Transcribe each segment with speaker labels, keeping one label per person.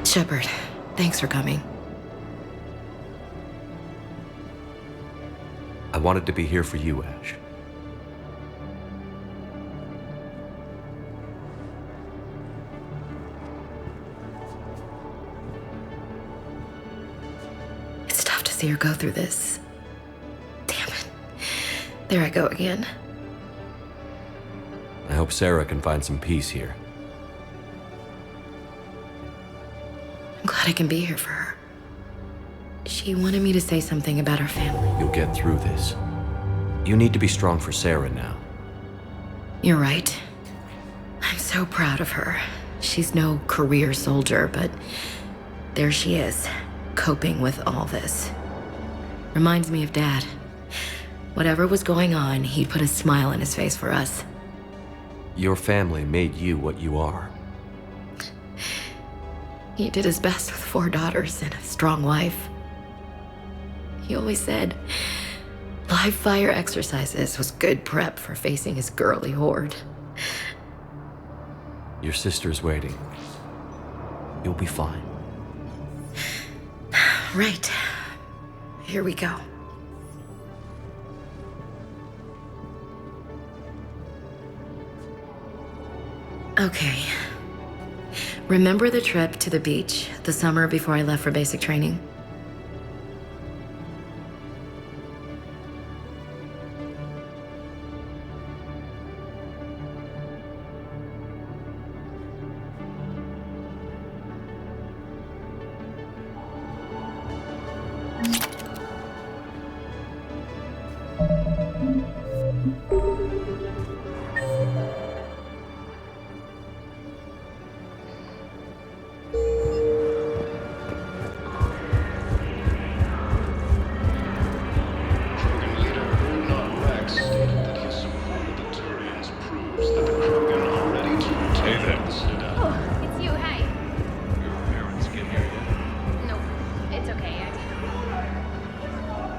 Speaker 1: Shepard, thanks for coming.
Speaker 2: I wanted to be here for you, Ash.
Speaker 1: It's tough to see her go through this. Damn it. There I go again.
Speaker 2: I hope Sarah can find some peace here.
Speaker 1: I'm glad I can be here for her. She wanted me to say something about her family.
Speaker 2: You'll get through this. You need to be strong for Sarah now.
Speaker 1: You're right. I'm so proud of her. She's no career soldier, but there she is, coping with all this. Reminds me of Dad. Whatever was going on, he'd put a smile on his face for us.
Speaker 2: Your family made you what you are.
Speaker 1: He did his best with 4 daughters and a strong wife. He always said live fire exercises was good prep for facing his girly horde.
Speaker 2: Your sister's waiting. You'll be fine.
Speaker 1: Right. Here we go. Okay. Remember the trip to the beach the summer before I left for basic training?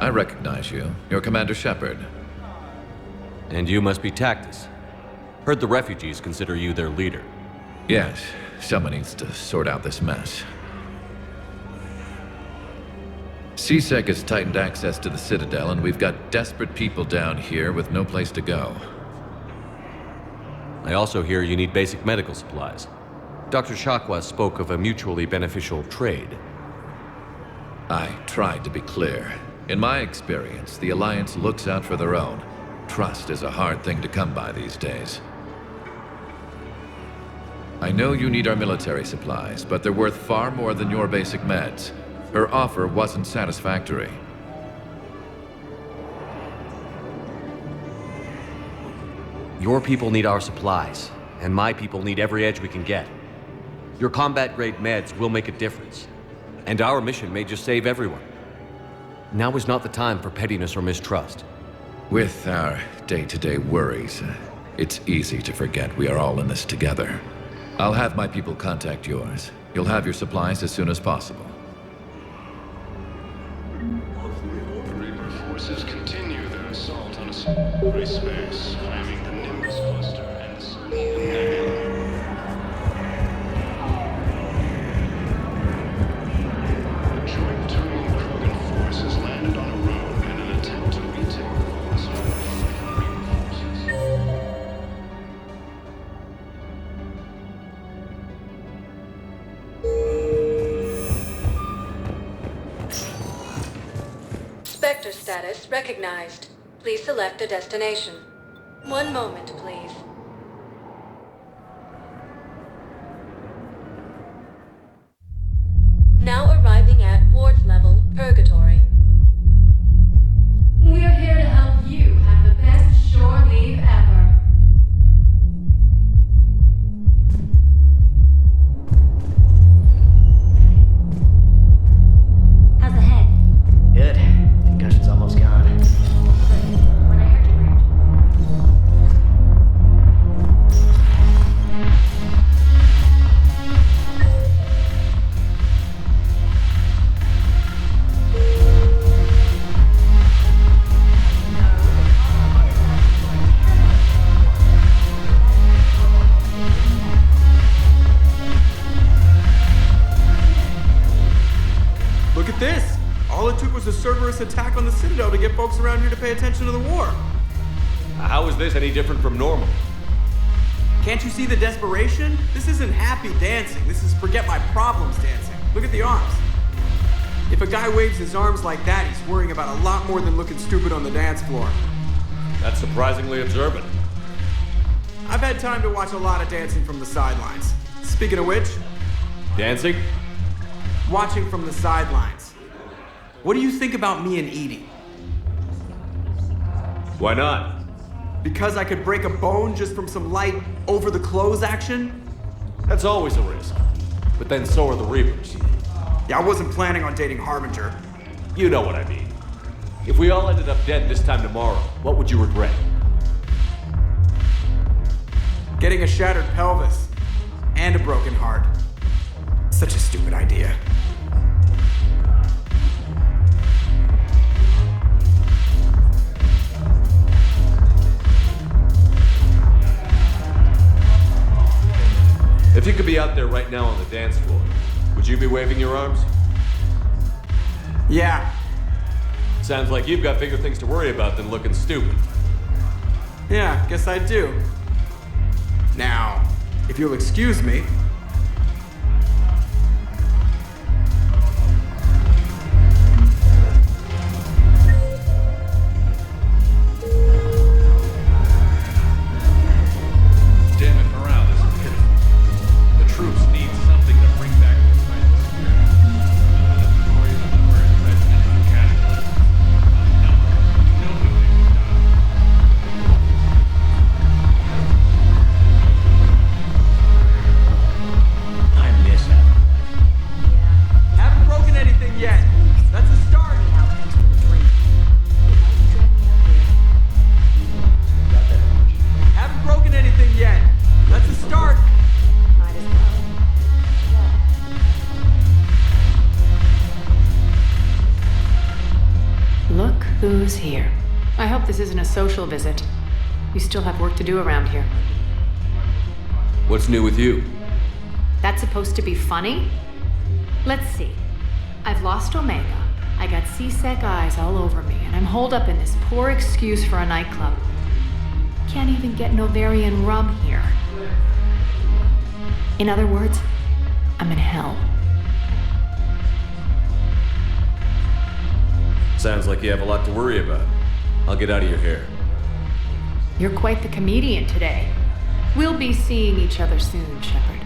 Speaker 3: I recognize you. You're Commander Shepard.
Speaker 2: And you must be Tactus. Heard the refugees consider you their leader.
Speaker 3: Yes, someone needs to sort out this mess. C-Sec has tightened access to the Citadel, and we've got desperate people down here with no place to go.
Speaker 2: I also hear you need basic medical supplies. Dr. Chakwas spoke of a mutually beneficial trade.
Speaker 3: I tried to be clear. In my experience, the Alliance looks out for their own. Trust is a hard thing to come by these days. I know you need our military supplies, but they're worth far more than your basic meds. Her offer wasn't satisfactory.
Speaker 2: Your people need our supplies, and my people need every edge we can get. Your combat-grade meds will make a difference, and our mission may just save everyone. Now is not the time for pettiness or mistrust.
Speaker 3: With our day-to-day worries, it's easy to forget we are all in this together. I'll have my people contact yours. You'll have your supplies as soon as possible.
Speaker 4: The Reaper forces continue their assault on a gray space, claiming the Nimbus cluster and the Serenian Nebula. A joint Turian-Krogan force has landed on a road in an attempt to retake the vaults from the Reaper forces.
Speaker 5: Spectre status recognized. Please select a destination. One moment, please. Now arriving at Ward's level, Purgatory.
Speaker 6: We're here to help you have the best shore leave ever.
Speaker 7: How's the head?
Speaker 8: Good. Concussion's almost gone.
Speaker 7: When I heard you
Speaker 9: terrorist attack on the Citadel to get folks around here to pay attention to the war.
Speaker 2: How is this any different from normal?
Speaker 9: Can't you see the desperation? This isn't happy dancing. This is forget my problems dancing. Look at the arms. If a guy waves his arms like that, he's worrying about a lot more than looking stupid on the dance floor.
Speaker 2: That's surprisingly observant.
Speaker 9: I've had time to watch a lot of dancing from the sidelines. Speaking of which,
Speaker 2: Dancing?
Speaker 9: watching from the sidelines. What do you think about me and Edie?
Speaker 2: Why not?
Speaker 9: Because I could break a bone just from some light over-the-clothes action?
Speaker 2: That's always a risk. But then so are the Reapers.
Speaker 9: Yeah, I wasn't planning on dating Harbinger.
Speaker 2: You know what I mean. If we all ended up dead this time tomorrow, what would you regret?
Speaker 9: Getting a shattered pelvis and a broken heart. Such a stupid idea.
Speaker 2: If you could be out there right now on the dance floor, would you be waving your arms?
Speaker 9: Yeah,
Speaker 2: Sounds like you've got bigger things to worry about than looking stupid.
Speaker 9: yeah, guess I do. Now, if you'll excuse me.
Speaker 3: Damn it, morale is pitiful. The troops need something to bring back the fighting spirit. The stories of the first regiment on casualties. No one can stop.
Speaker 8: I miss him.
Speaker 9: Haven't broken anything yet. That's a start.
Speaker 7: Now, thanks for the drink. It might drag me out here.
Speaker 8: Got that energy.
Speaker 9: Haven't broken anything yet. That's a start.
Speaker 7: Might as well.
Speaker 6: Look who's here. I hope this isn't a social visit. You still have work to do around here.
Speaker 2: What's new with you?
Speaker 6: That's supposed to be funny? Let's see. I've lost Omega. I got C-Sec eyes all over me, and I'm holed up in this poor excuse for a nightclub. Can't even get Novarian rum here. In other words, I'm in hell.
Speaker 2: Sounds like you have a lot to worry about. I'll get out of your hair.
Speaker 6: You're quite the comedian today. We'll be seeing each other soon, Shepard.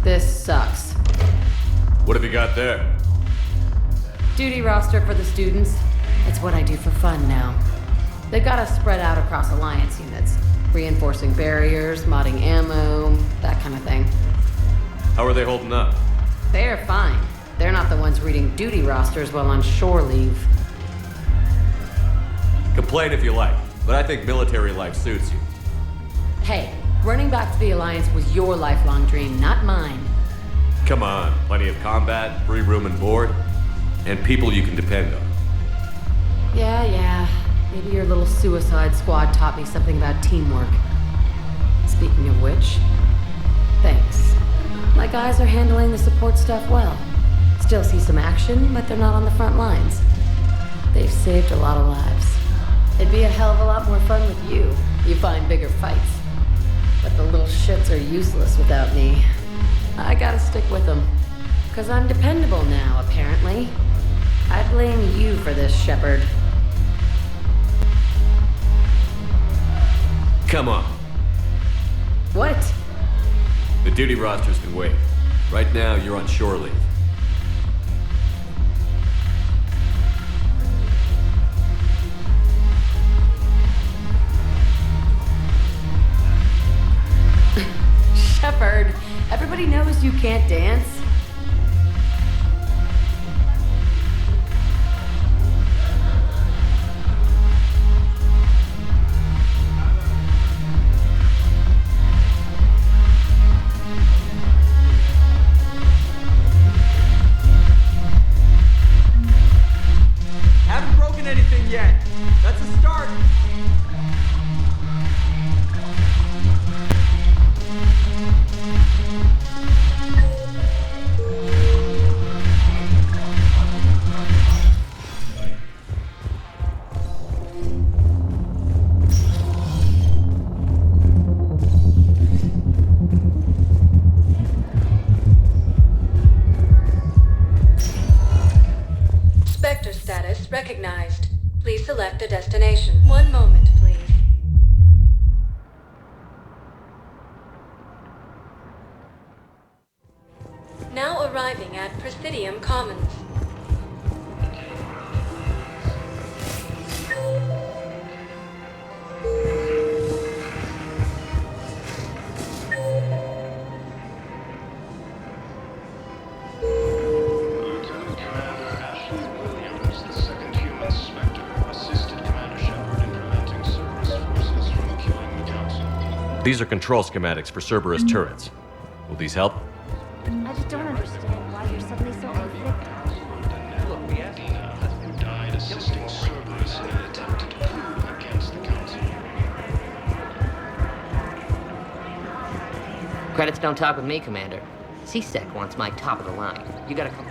Speaker 1: This sucks.
Speaker 2: What have you got there?
Speaker 1: Duty roster for the students. It's what I do for fun now. They've got us spread out across Alliance units. Reinforcing barriers, modding ammo, that kind of thing.
Speaker 2: How are they holding up?
Speaker 1: They're fine. They're not the ones reading duty rosters while on shore leave.
Speaker 2: Complain if you like, but I think military life suits you.
Speaker 1: Hey, running back to the Alliance was your lifelong dream, not mine.
Speaker 2: Come on, plenty of combat, free room and board, and people you can depend on.
Speaker 1: Yeah. Maybe your little suicide squad taught me something about teamwork. Speaking of which, thanks. My guys are handling the support stuff well. Still see some action, but they're not on the front lines. They've saved a lot of lives. It'd be a hell of a lot more fun with you. You find bigger fights. But the little shits are useless without me. I gotta stick with them. 'Cause I'm dependable now, apparently.
Speaker 10: I blame you for this, Shepard.
Speaker 2: Come on.
Speaker 10: What?
Speaker 2: The duty rosters can wait. Right now, you're on shore leave.
Speaker 10: Shepard, everybody knows you can't dance.
Speaker 9: Haven't broken anything yet. That's a start.
Speaker 5: Spectre status recognized. Please select a destination. One moment, please. Now arriving at Presidium Commons.
Speaker 4: Lieutenant Commander Ashley Williams, the second human Spectre, assisted Commander Shepard in preventing Cerberus forces from killing the Council.
Speaker 2: These are control schematics for Cerberus turrets. Will these help?
Speaker 7: I just don't understand why you're suddenly so conflicted.
Speaker 4: Dina, who died assisting Cerberus in an attempted coup against the Council.
Speaker 11: Credits don't talk with me, Commander. C-Sec wants my top of the line. You gotta come.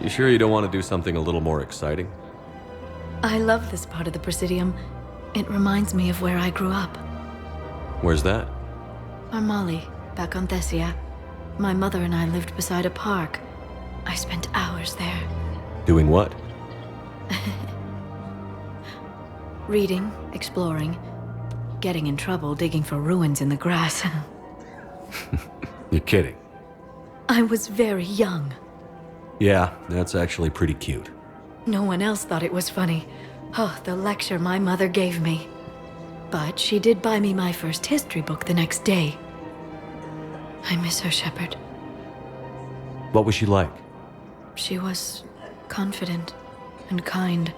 Speaker 2: You sure you don't want to do something a little more exciting?
Speaker 12: I love this part of the Presidium. It reminds me of where I grew up.
Speaker 2: Where's that?
Speaker 12: Armali, back on Thessia. My mother and I lived beside a park. I spent hours there.
Speaker 2: Doing what?
Speaker 12: Reading, exploring, getting in trouble digging for ruins in the grass.
Speaker 2: You're kidding.
Speaker 12: I was very young.
Speaker 2: Yeah, that's actually pretty cute.
Speaker 12: No one else thought it was funny. Oh, the lecture my mother gave me. But she did buy me my first history book the next day. I miss her, Shepard.
Speaker 2: What was she like?
Speaker 12: She was confident and kind.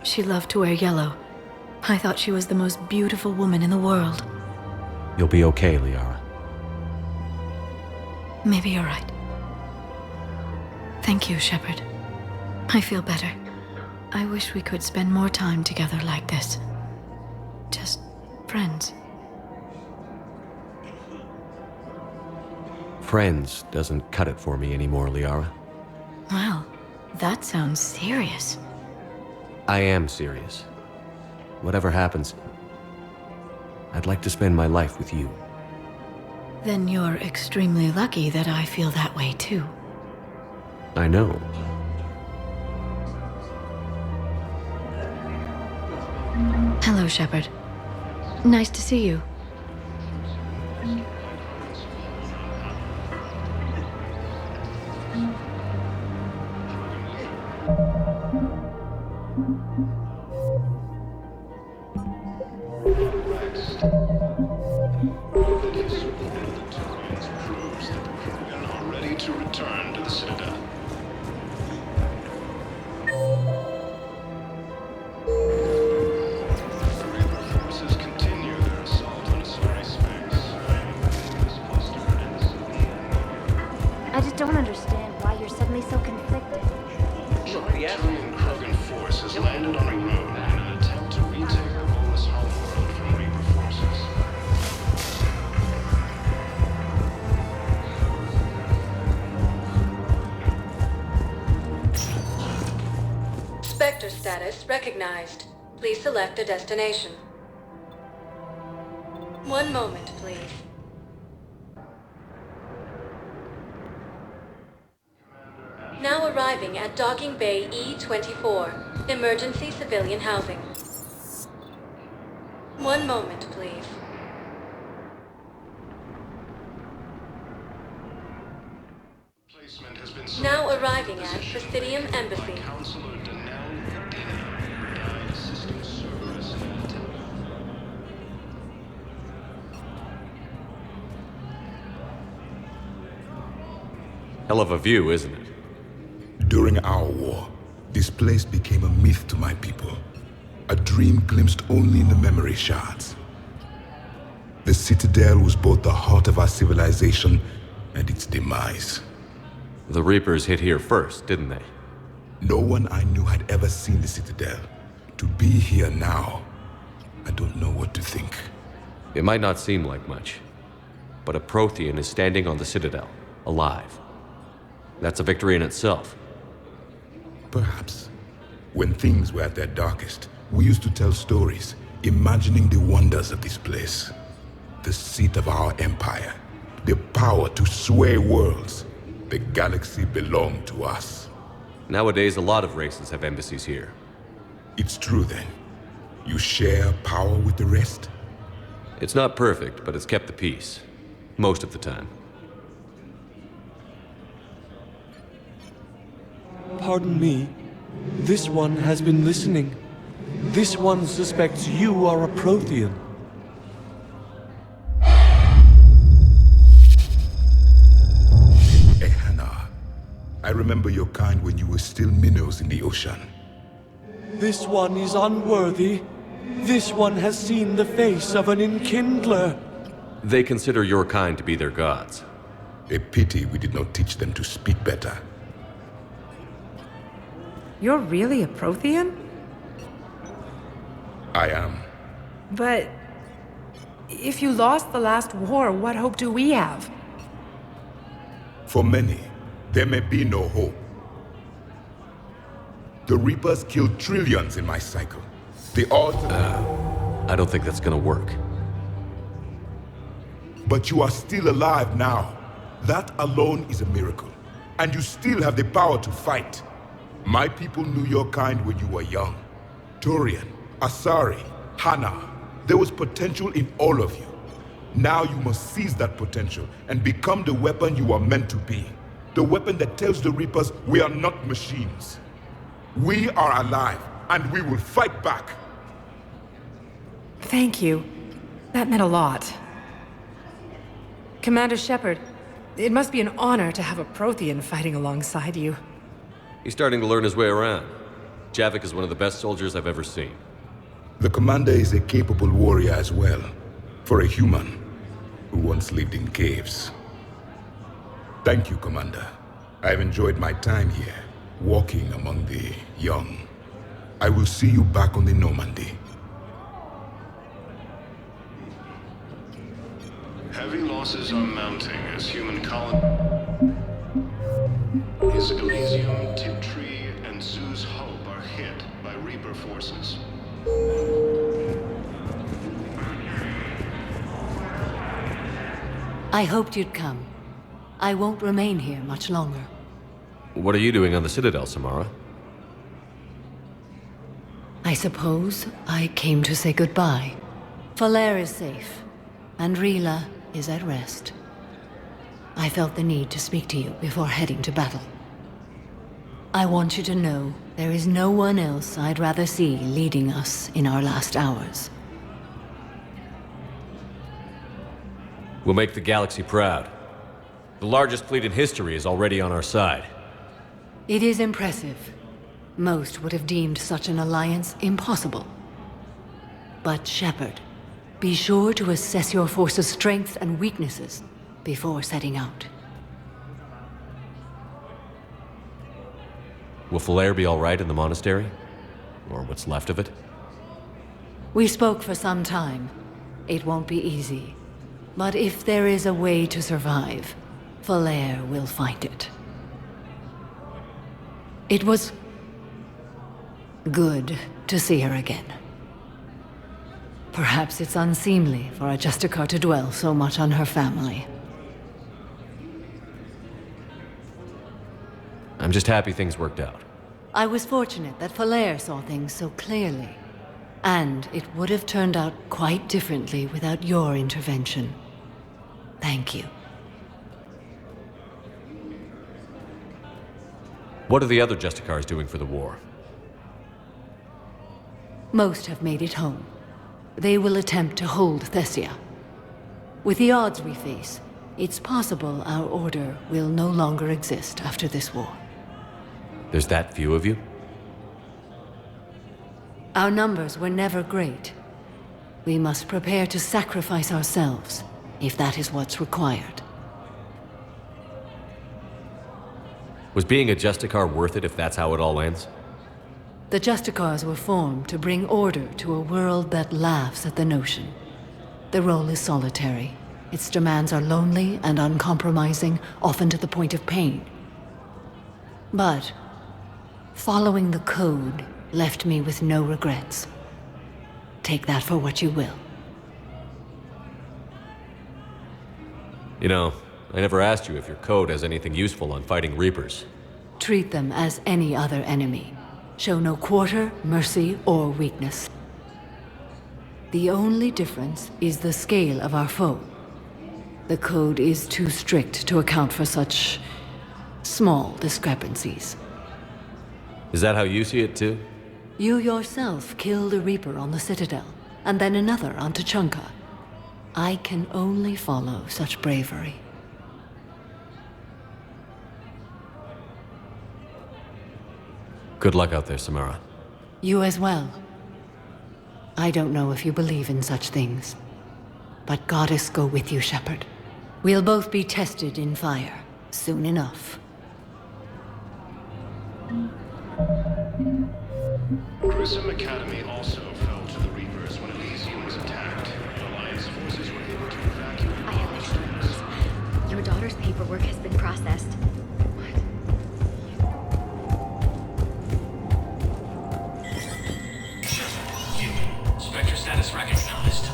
Speaker 12: She loved to wear yellow. I thought she was the most beautiful woman in the world.
Speaker 2: You'll be okay, Liara.
Speaker 12: Maybe you're right. Thank you, Shepard. I feel better. I wish we could spend more time together like this. Just friends.
Speaker 2: Friends doesn't cut it for me anymore, Liara.
Speaker 12: Well, that sounds serious.
Speaker 2: I am serious. Whatever happens, I'd like to spend my life with you.
Speaker 12: Then you're extremely lucky that I feel that way too.
Speaker 2: I know.
Speaker 12: Hello, Shepard. Nice to see you.
Speaker 4: Proves that the Krogan are ready to return to the Citadel. The Reaper forces continue their assault on Asari space. This cluster ends.
Speaker 7: I just don't understand why you're suddenly so conflicted.
Speaker 4: Giant Krogan force has landed on a road in an attempt to retake the Volus homeworld from Reaper forces.
Speaker 5: Spectre status recognized. Please select a destination. One moment, please. Now arriving at Docking Bay E-24, emergency civilian housing. One moment, please.
Speaker 4: Placement has been
Speaker 5: Now arriving at Presidium Embassy.
Speaker 4: Counselor Danelle Medina, died assisting servers in an attempt.
Speaker 2: Hell of a view, isn't it?
Speaker 13: During our war, this place became a myth to my people. A dream glimpsed only in the memory shards. The Citadel was both the heart of our civilization and its demise.
Speaker 2: The Reapers hit here first, didn't they?
Speaker 13: No one I knew had ever seen the Citadel. To be here now, I don't know what to think.
Speaker 2: It might not seem like much, but a Prothean is standing on the Citadel, alive. That's a victory in itself.
Speaker 13: Perhaps. When things were at their darkest, we used to tell stories, imagining the wonders of this place. The seat of our empire, the power to sway worlds. The galaxy belonged to us.
Speaker 2: Nowadays, a lot of races have embassies here.
Speaker 13: It's true then. You share power with the rest?
Speaker 2: It's not perfect, but it's kept the peace. Most of the time.
Speaker 14: Pardon me. This one has been listening. This one suspects you are a Prothean.
Speaker 13: Ehana, I remember your kind when you were still minnows in the ocean.
Speaker 14: This one is unworthy. This one has seen the face of an Enkindler.
Speaker 2: They consider your kind to be their gods.
Speaker 13: A pity we did not teach them to speak better.
Speaker 15: You're really a Prothean?
Speaker 13: I am.
Speaker 15: But if you lost the last war, what hope do we have?
Speaker 13: For many, there may be no hope. The Reapers killed trillions in my cycle. The odds
Speaker 2: I don't think that's gonna work.
Speaker 13: But you are still alive now. That alone is a miracle. And you still have the power to fight. My people knew your kind when you were young. Turian, Asari, Hana. There was potential in all of you. Now you must seize that potential and become the weapon you are meant to be. The weapon that tells the Reapers we are not machines. We are alive, and we will fight back.
Speaker 15: Thank you. That meant a lot. Commander Shepard, it must be an honor to have a Prothean fighting alongside you.
Speaker 2: He's starting to learn his way around. Javik is one of the best soldiers I've ever seen.
Speaker 13: The commander is a capable warrior as well, for a human who once lived in caves. Thank you, Commander. I've enjoyed my time here, walking among the young. I will see you back on the Normandy.
Speaker 4: Heavy losses are mounting as human colonies Elysium, Tiptree, and Zoo's Hope are hit by Reaper forces.
Speaker 12: I hoped you'd come. I won't remain here much longer.
Speaker 2: What are you doing on the Citadel, Samara?
Speaker 12: I suppose I came to say goodbye. Falair is safe, and Rila is at rest. I felt the need to speak to you before heading to battle. I want you to know there is no one else I'd rather see leading us in our last hours.
Speaker 2: We'll make the galaxy proud. The largest fleet in history is already on our side.
Speaker 12: It is impressive. Most would have deemed such an alliance impossible. But Shepard, be sure to assess your force's strengths and weaknesses before setting out.
Speaker 2: Will Falair be all right in the monastery? Or what's left of it?
Speaker 12: We spoke for some time. It won't be easy. But if there is a way to survive, Falair will find it. It was good to see her again. Perhaps it's unseemly for a Justicar to dwell so much on her family.
Speaker 2: I'm just happy things worked out.
Speaker 12: I was fortunate that Falair saw things so clearly. And it would have turned out quite differently without your intervention. Thank you.
Speaker 2: What are the other Justicars doing for the war?
Speaker 12: Most have made it home. They will attempt to hold Thessia. With the odds we face, it's possible our order will no longer exist after this war.
Speaker 2: There's that few of you?
Speaker 12: Our numbers were never great. We must prepare to sacrifice ourselves, if that is what's required.
Speaker 2: Was being a Justicar worth it if that's how it all ends?
Speaker 12: The Justicars were formed to bring order to a world that laughs at the notion. The role is solitary. Its demands are lonely and uncompromising, often to the point of pain. But following the code left me with no regrets. Take that for what you will.
Speaker 2: You know, I never asked you if your code has anything useful on fighting Reapers.
Speaker 12: Treat them as any other enemy. Show no quarter, mercy, or weakness. The only difference is the scale of our foe. The code is too strict to account for such small discrepancies.
Speaker 2: Is that how you see it too?
Speaker 12: You yourself killed a Reaper on the Citadel, and then another on Tuchanka. I can only follow such bravery.
Speaker 2: Good luck out there, Samara.
Speaker 12: You as well. I don't know if you believe in such things, but Goddess go with you, Shepard. We'll both be tested in fire, soon enough.
Speaker 4: Grissom Academy also fell to the Reapers when Elysium was attacked. Alliance forces were able to evacuate hostages.
Speaker 1: Your daughter's paperwork has been processed.
Speaker 8: Spectre status recognized.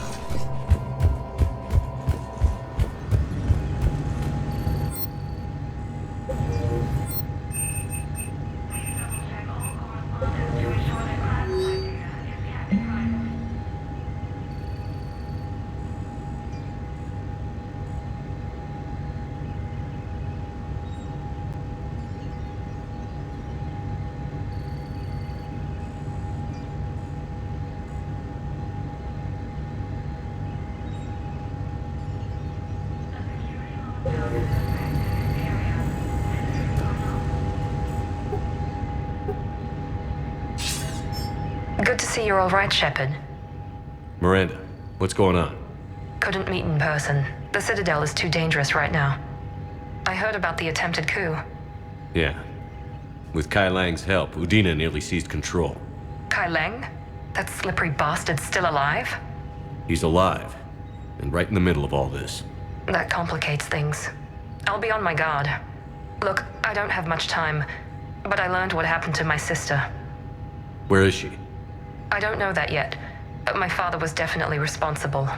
Speaker 16: Good to see you're all right, Shepard.
Speaker 2: Miranda, what's going on?
Speaker 16: Couldn't meet in person. The Citadel is too dangerous right now. I heard about the attempted coup.
Speaker 2: Yeah. With Kai Lang's help, Udina nearly seized control.
Speaker 16: Kai Lang? That slippery bastard's still alive?
Speaker 2: He's alive, and right in the middle of all this.
Speaker 16: That complicates things. I'll be on my guard. Look, I don't have much time, but I learned what happened to my sister.
Speaker 2: Where is she?
Speaker 16: I don't know that yet, but my father was definitely responsible.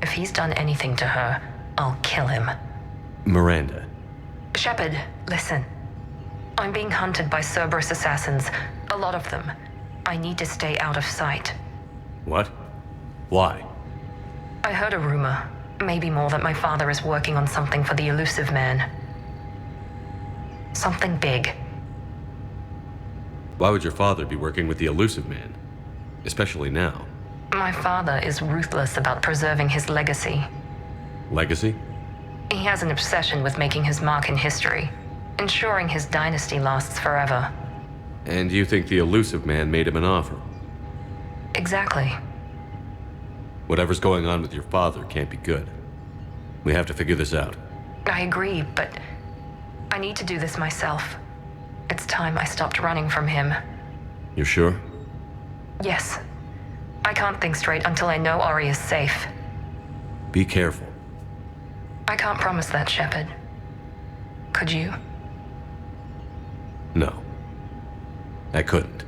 Speaker 16: If he's done anything to her, I'll kill him.
Speaker 2: Miranda.
Speaker 16: Shepard, listen. I'm being hunted by Cerberus assassins. A lot of them. I need to stay out of sight.
Speaker 2: What? Why?
Speaker 16: I heard a rumor, maybe more, that my father is working on something for the Elusive Man. Something big.
Speaker 2: Why would your father be working with the Elusive Man? Especially now.
Speaker 16: My father is ruthless about preserving his legacy.
Speaker 2: Legacy?
Speaker 16: He has an obsession with making his mark in history, ensuring his dynasty lasts forever.
Speaker 2: And you think the Elusive Man made him an offer?
Speaker 16: Exactly.
Speaker 2: Whatever's going on with your father can't be good. We have to figure this out.
Speaker 16: I agree, but I need to do this myself. It's time I stopped running from him.
Speaker 2: You're sure?
Speaker 16: Yes. I can't think straight until I know Ori is safe.
Speaker 2: Be careful.
Speaker 16: I can't promise that, Shepard. Could you?
Speaker 2: No. I couldn't.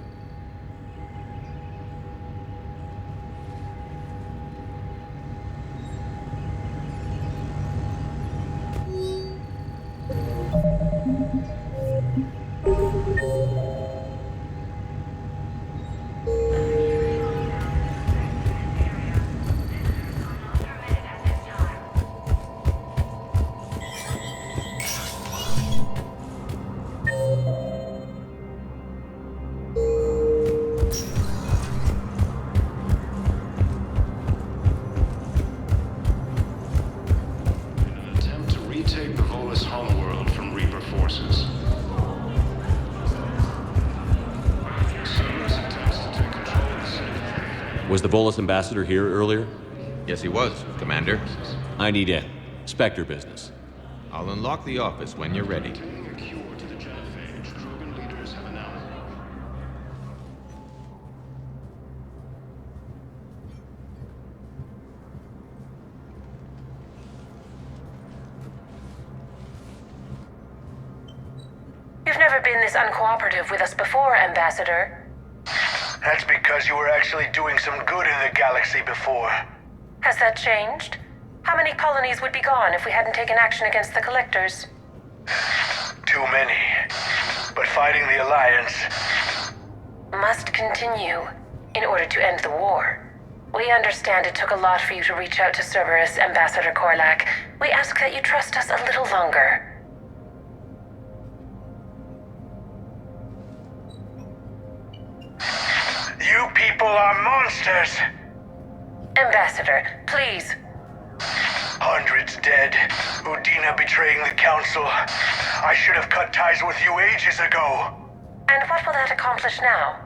Speaker 2: Was the Volus ambassador here earlier?
Speaker 17: Yes, he was, Commander.
Speaker 2: I need in. Spectre business.
Speaker 17: I'll unlock the office when you're ready.
Speaker 16: You've never been this uncooperative with us before, Ambassador.
Speaker 18: That's because you were actually doing some good in the galaxy before.
Speaker 16: Has that changed? How many colonies would be gone if we hadn't taken action against the Collectors?
Speaker 18: Too many. But fighting the Alliance
Speaker 16: must continue in order to end the war. We understand it took a lot for you to reach out to Cerberus, Ambassador Korlak. We ask that you trust us a little longer.
Speaker 18: You people are monsters!
Speaker 16: Ambassador, please.
Speaker 18: Hundreds dead. Udina betraying the Council. I should have cut ties with you ages ago.
Speaker 16: And what will that accomplish now?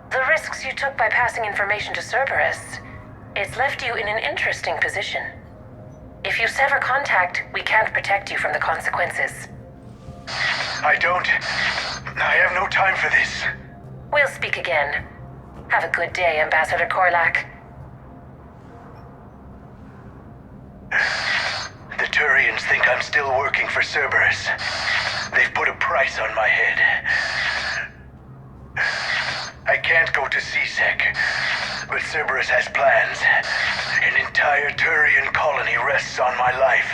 Speaker 16: The risks you took by passing information to Cerberus. It's left you in an interesting position. If you sever contact, we can't protect you from the consequences.
Speaker 18: I have no time for this.
Speaker 16: We'll speak again. Have a good day, Ambassador Korlak.
Speaker 18: The Turians think I'm still working for Cerberus. They've put a price on my head. I can't go to C-Sec, but Cerberus has plans. An entire Turian colony rests on my life.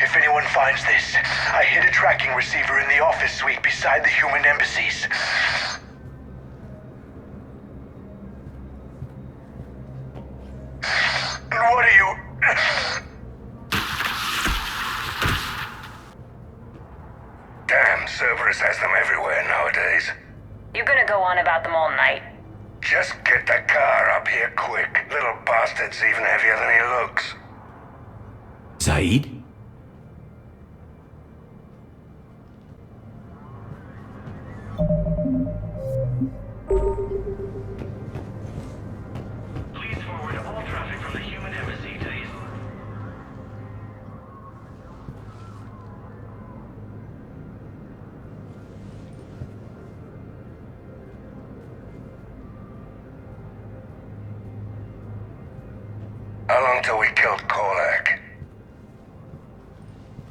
Speaker 18: If anyone finds this, I hid a tracking receiver in the office suite beside the human embassies. And what are you...
Speaker 19: Damn, Cerberus has them everywhere nowadays.
Speaker 16: You gonna go on about them all night?
Speaker 19: Just get the car up here quick. Little bastard's even heavier than he looks.
Speaker 2: Zaid?
Speaker 8: Please forward all traffic from the human embassy to the...
Speaker 19: How long till we killed Korlak?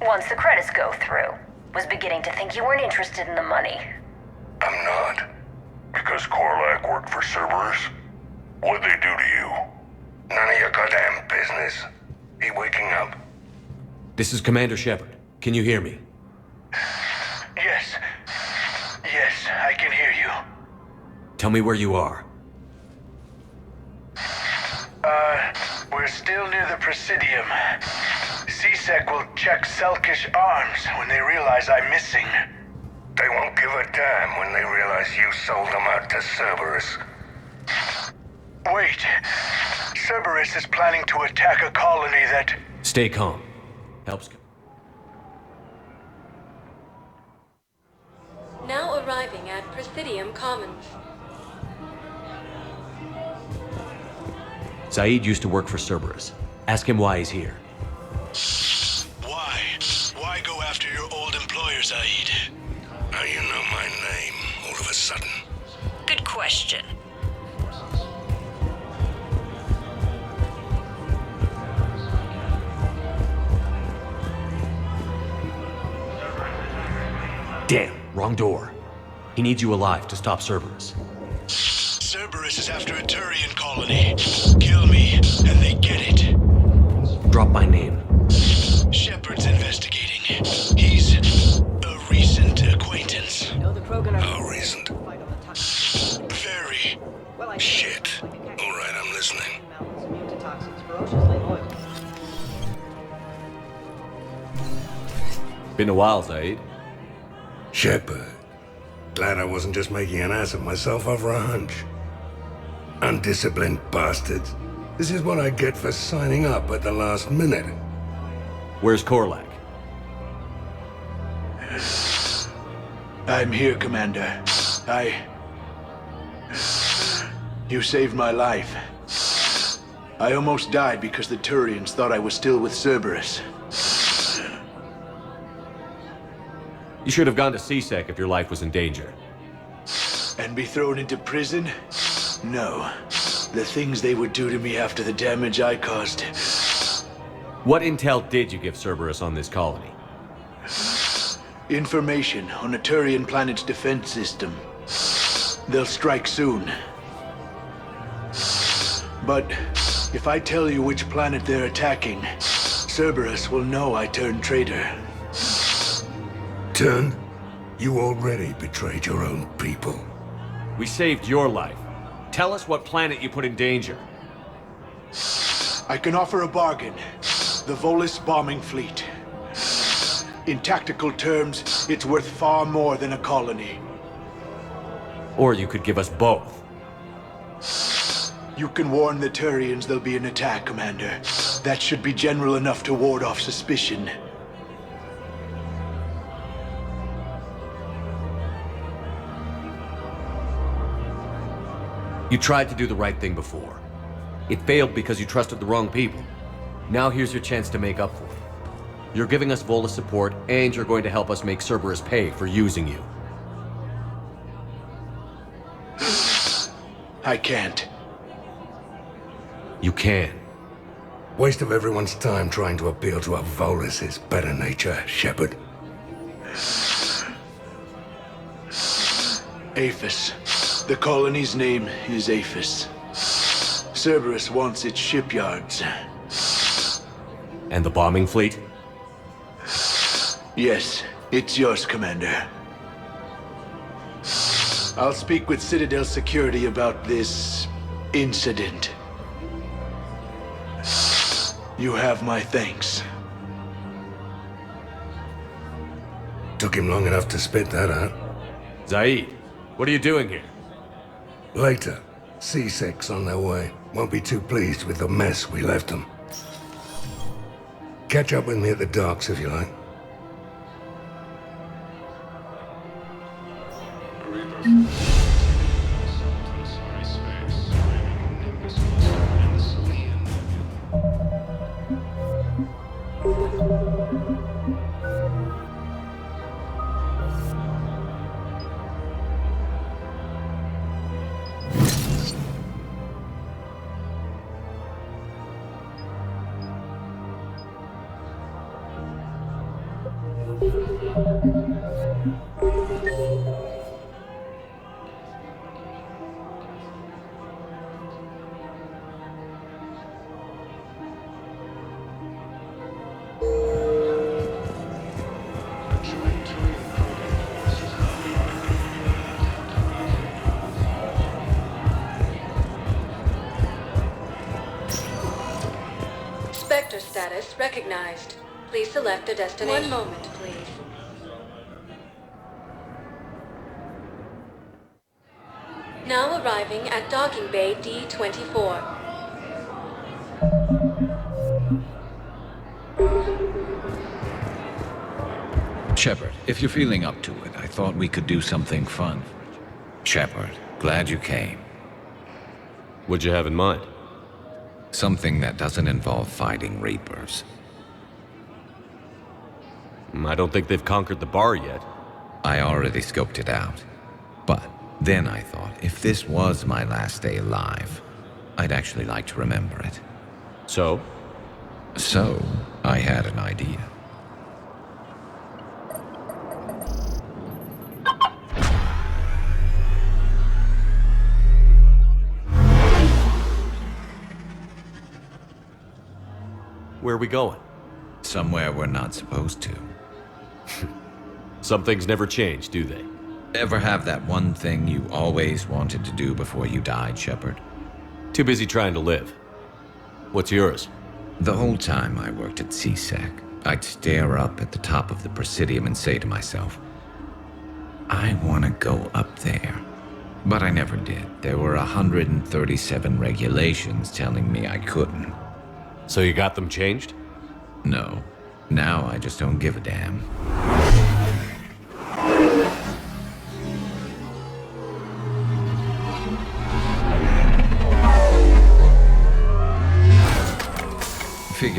Speaker 16: Once the credits go through. Was beginning to think you weren't interested in the money.
Speaker 19: I'm not. Because Korlak worked for Cerberus? What'd they do to you? None of your goddamn business. He waking up?
Speaker 2: This is Commander Shepard. Can you hear me?
Speaker 18: Yes. Yes, I can hear you.
Speaker 2: Tell me where you are.
Speaker 18: We're still near the Presidium. C-Sec will check Selkish arms when they realize I'm missing.
Speaker 19: They won't give a damn when they realize you sold them out to Cerberus.
Speaker 18: Wait. Cerberus is planning to attack a colony that...
Speaker 2: Stay calm. Helps.
Speaker 5: Now arriving at Presidium Commons.
Speaker 2: Zaid used to work for Cerberus. Ask him why he's here.
Speaker 18: Why? Why go after your old employer, Zaid?
Speaker 19: How you know my name all of a sudden?
Speaker 16: Good question.
Speaker 2: Damn, wrong door. He needs you alive to stop Cerberus.
Speaker 18: Cerberus is after a Turian colony. Kill me, and they get it.
Speaker 2: Drop my name.
Speaker 18: Shepard's investigating. He's a recent acquaintance.
Speaker 19: How recent?
Speaker 18: Very.
Speaker 19: Shit. All right, I'm listening.
Speaker 2: Been a while, Zaid.
Speaker 19: Shepard. Glad I wasn't just making an ass of myself over a hunch. Undisciplined bastards. This is what I get for signing up at the last minute.
Speaker 2: Where's Korlak?
Speaker 18: I'm here, Commander. You saved my life. I almost died because the Turians thought I was still with Cerberus.
Speaker 2: You should have gone to CSEC if your life was in danger.
Speaker 18: And be thrown into prison? No. The things they would do to me after the damage I caused.
Speaker 2: What intel did you give Cerberus on this colony?
Speaker 18: Information on a Turian planet's defense system. They'll strike soon. But if I tell you which planet they're attacking, Cerberus will know I turned traitor.
Speaker 19: Turned? You already betrayed your own people.
Speaker 2: We saved your life. Tell us what planet you put in danger.
Speaker 18: I can offer a bargain. The Volus bombing fleet. In tactical terms, it's worth far more than a colony.
Speaker 2: Or you could give us both.
Speaker 18: You can warn the Turians there'll be an attack, Commander. That should be general enough to ward off suspicion.
Speaker 2: You tried to do the right thing before. It failed because you trusted the wrong people. Now here's your chance to make up for it. You're giving us Volus support, and you're going to help us make Cerberus pay for using you.
Speaker 18: I can't.
Speaker 2: You can.
Speaker 19: Waste of everyone's time trying to appeal to a Volus' better nature, Shepard.
Speaker 18: Aphis. The colony's name is Aphis. Cerberus wants its shipyards.
Speaker 2: And the bombing fleet?
Speaker 18: Yes, it's yours, Commander. I'll speak with Citadel Security about this incident. You have my thanks.
Speaker 19: Took him long enough to spit that out.
Speaker 2: Zaid, what are you doing here?
Speaker 19: Later, C6 on their way. Won't be too pleased with the mess we left them. Catch up with me at the docks if you like.
Speaker 5: Spectre status recognized. Please select a destination. 1 moment, please. Now arriving at docking bay D-24.
Speaker 20: Shepard, if you're feeling up to it, I thought we could do something fun. Shepard, glad you came.
Speaker 2: What'd you have in mind?
Speaker 20: Something that doesn't involve fighting Reapers.
Speaker 2: I don't think they've conquered the bar yet.
Speaker 20: I already scoped it out. But then I thought, if this was my last day alive, I'd actually like to remember it.
Speaker 2: So?
Speaker 20: So, I had an idea.
Speaker 2: Where are we going?
Speaker 20: Somewhere we're not supposed to.
Speaker 2: Some things never change, do they?
Speaker 20: Ever have that one thing you always wanted to do before you died, Shepard?
Speaker 2: Too busy trying to live. What's yours?
Speaker 20: The whole time I worked at CSEC, I'd stare up at the top of the Presidium and say to myself, I want to go up there. But I never did. There were 137 regulations telling me I couldn't.
Speaker 2: So you got them changed?
Speaker 20: No. Now I just don't give a damn.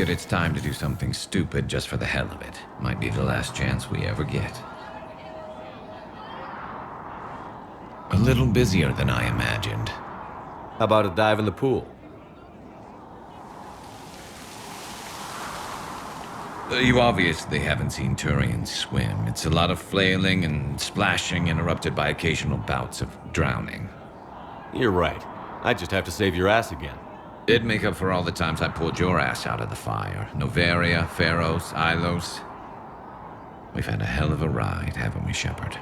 Speaker 20: figured it's time to do something stupid just for the hell of it. Might be the last chance we ever get. A little busier than I imagined.
Speaker 2: How about a dive in the pool?
Speaker 20: You obviously haven't seen Turian swim. It's a lot of flailing and splashing interrupted by occasional bouts of drowning.
Speaker 2: You're right. I just have to save your ass again.
Speaker 20: It'd make up for all the times I pulled your ass out of the fire. Noveria, Pharos, Ilos. We've had a hell of a ride, haven't we, Shepard?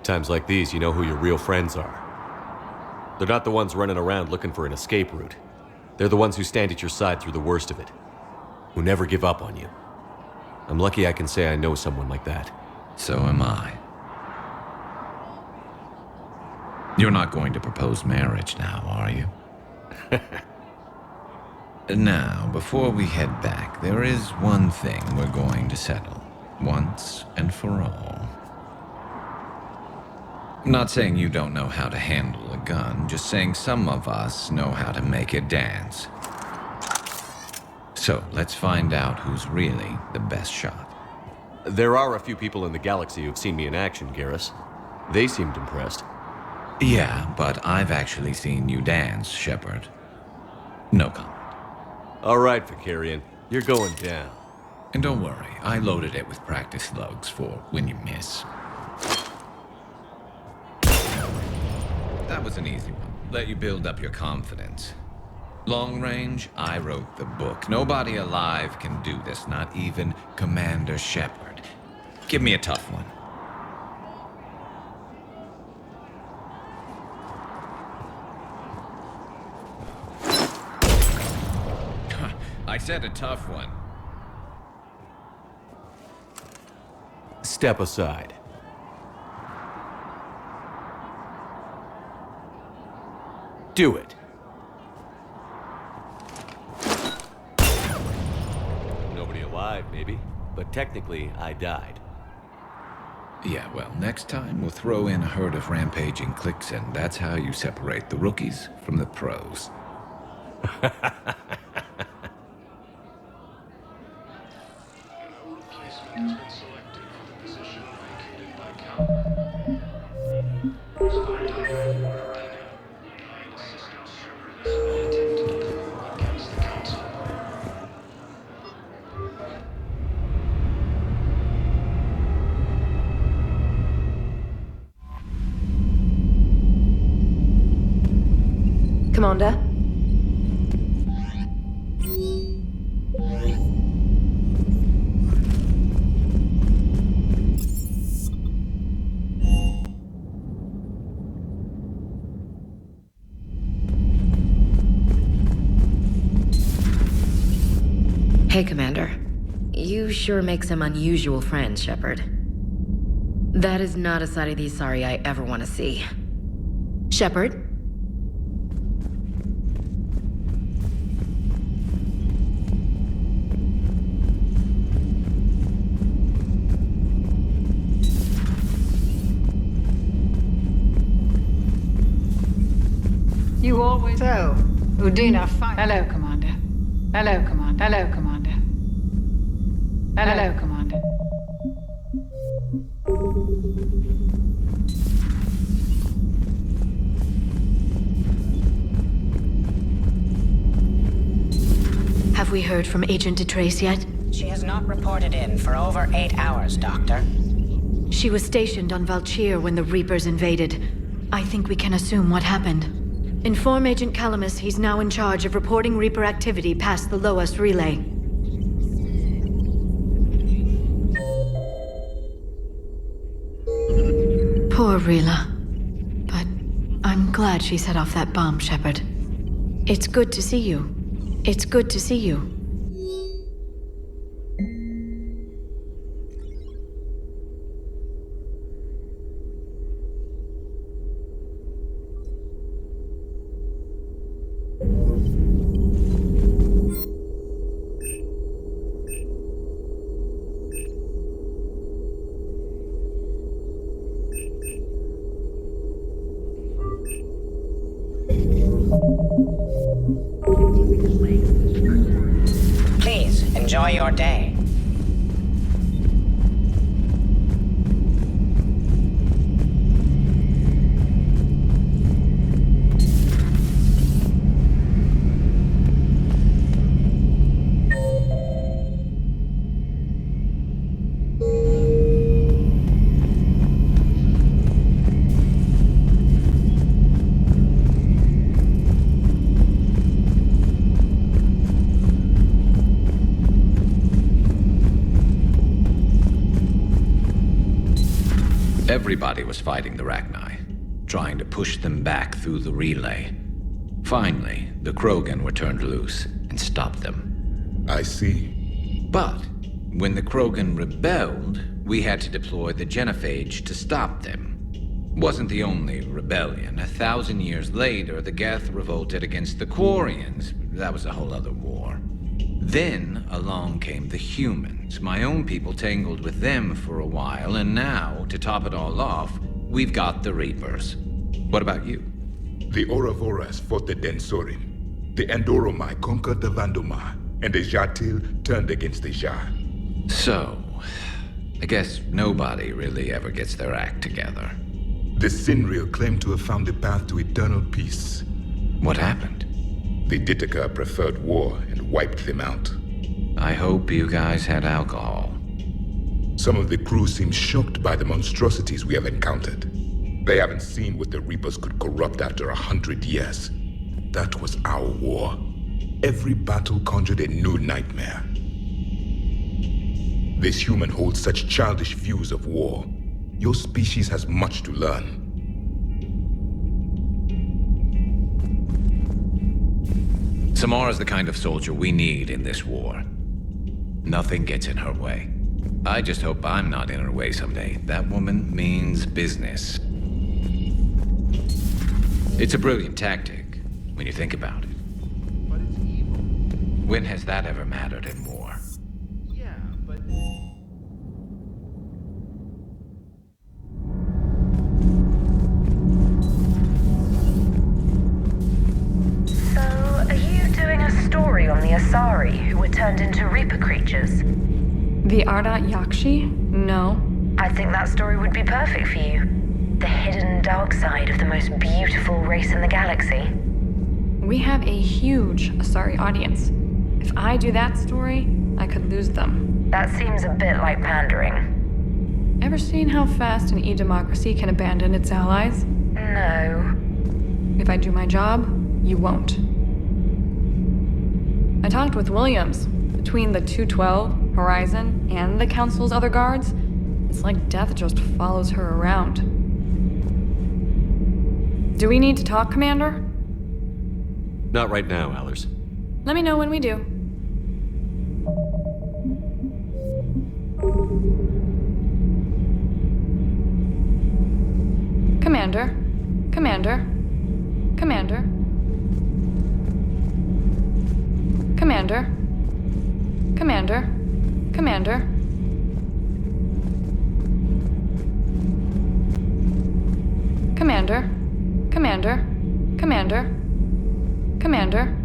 Speaker 2: Times like these, you know who your real friends are. They're not the ones running around looking for an escape route. They're the ones who stand at your side through the worst of it. Who never give up on you. I'm lucky I can say I know someone like that.
Speaker 20: So am I. You're not going to propose marriage now, are you? Now, before we head back, there is one thing we're going to settle. Once and for all. I'm not saying you don't know how to handle a gun, just saying some of us know how to make it dance. So, let's find out who's really the best shot.
Speaker 2: There are a few people in the galaxy who've seen me in action, Garrus. They seemed impressed.
Speaker 20: Yeah, but I've actually seen you dance, Shepard. No comment.
Speaker 2: All right, Vakarian. You're going down.
Speaker 20: And don't worry, I loaded it with practice slugs for when you miss. That was an easy one. Let you build up your confidence. Long range, I wrote the book. Nobody alive can do this, not even Commander Shepard. Give me a tough one. I said a tough one.
Speaker 2: Step aside. Do it. Nobody alive, maybe. But technically, I died.
Speaker 20: Yeah, well, next time we'll throw in a herd of rampaging cliques, and that's how you separate the rookies from the pros.
Speaker 10: Commander?
Speaker 1: Hey, Commander. You sure make some unusual friends, Shepard. That is not a side of the Asari I ever want to see. Shepard?
Speaker 21: You always... So, Udina, fine. Hello, Commander. Hello, Commander. Hello, Commander. Hello, Commander.
Speaker 6: Have we heard from Agent DeTrace yet?
Speaker 22: She has not reported in for over 8 hours, Doctor.
Speaker 6: She was stationed on Valchir when the Reapers invaded. I think we can assume what happened. Inform Agent Calamus he's now in charge of reporting Reaper activity past the Loas relay. Poor Rila. But I'm glad she set off that bomb, Shepard. It's good to see you. It's good to see you.
Speaker 22: Please, Enjoy your day.
Speaker 20: Everybody was fighting the Rachni, trying to push them back through the relay. Finally, the Krogan were turned loose and stopped them.
Speaker 13: I see.
Speaker 20: But when the Krogan rebelled, we had to deploy the Genophage to stop them. Wasn't the only rebellion. 1,000 years later, the Geth revolted against the Quarians. That was a whole other war. Then along came the humans. My own people tangled with them for a while, and now, to top it all off, we've got the Reapers. What about you?
Speaker 13: The Ouroboros fought the Densorin. The Andoromai conquered the Vandomai, and the Jatil turned against the Jar.
Speaker 20: So, I guess nobody really ever gets their act together.
Speaker 13: The Sinriel claimed to have found the path to eternal peace.
Speaker 20: What happened?
Speaker 13: The Ditaka preferred war and wiped them out.
Speaker 20: I hope you guys had alcohol.
Speaker 13: Some of the crew seem shocked by the monstrosities we have encountered. They haven't seen what the Reapers could corrupt after 100 years. That was our war. Every battle conjured a new nightmare. This human holds such childish views of war. Your species has much to learn.
Speaker 20: Samara's the kind of soldier we need in this war. Nothing gets in her way. I just hope I'm not in her way someday. That woman means business. It's a brilliant tactic, when you think about it.
Speaker 3: But it's evil.
Speaker 20: When has that ever mattered in war?
Speaker 3: Yeah, but...
Speaker 16: So, are you doing a story on the Asari who were turned into Reaper creatures?
Speaker 9: The Ardat Yakshi? No.
Speaker 16: I think that story would be perfect for you. The hidden dark side of the most beautiful race in the galaxy.
Speaker 9: We have a huge Asari audience. If I do that story, I could lose them.
Speaker 16: That seems a bit like pandering.
Speaker 9: Ever seen how fast an e-democracy can abandon its allies?
Speaker 16: No.
Speaker 9: If I do my job, you won't. I talked with Williams. Between the 212, Horizon, and the Council's other guards, it's like death just follows her around. Do we need to talk, Commander?
Speaker 2: Not right now, Allers.
Speaker 9: Let me know when we do. Commander. Commander. Commander. Commander. Commander. Commander. Commander. Commander. Commander. Commander.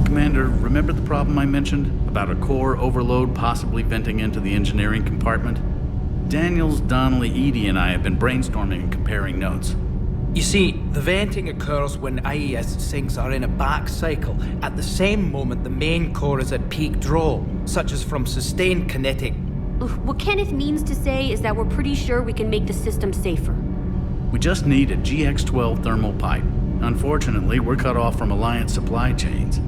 Speaker 3: Commander, remember the problem I mentioned? About a core overload possibly venting into the engineering compartment? Daniels, Donnelly, Edie, and I have been brainstorming and comparing notes.
Speaker 23: You see, the venting occurs when IES sinks are in a back cycle. At the same moment, the main core is at peak draw, such as from sustained kinetic.
Speaker 24: What Kenneth means to say is that we're pretty sure we can make the system safer.
Speaker 3: We just need a GX-12 thermal pipe. Unfortunately, we're cut off from Alliance supply chains.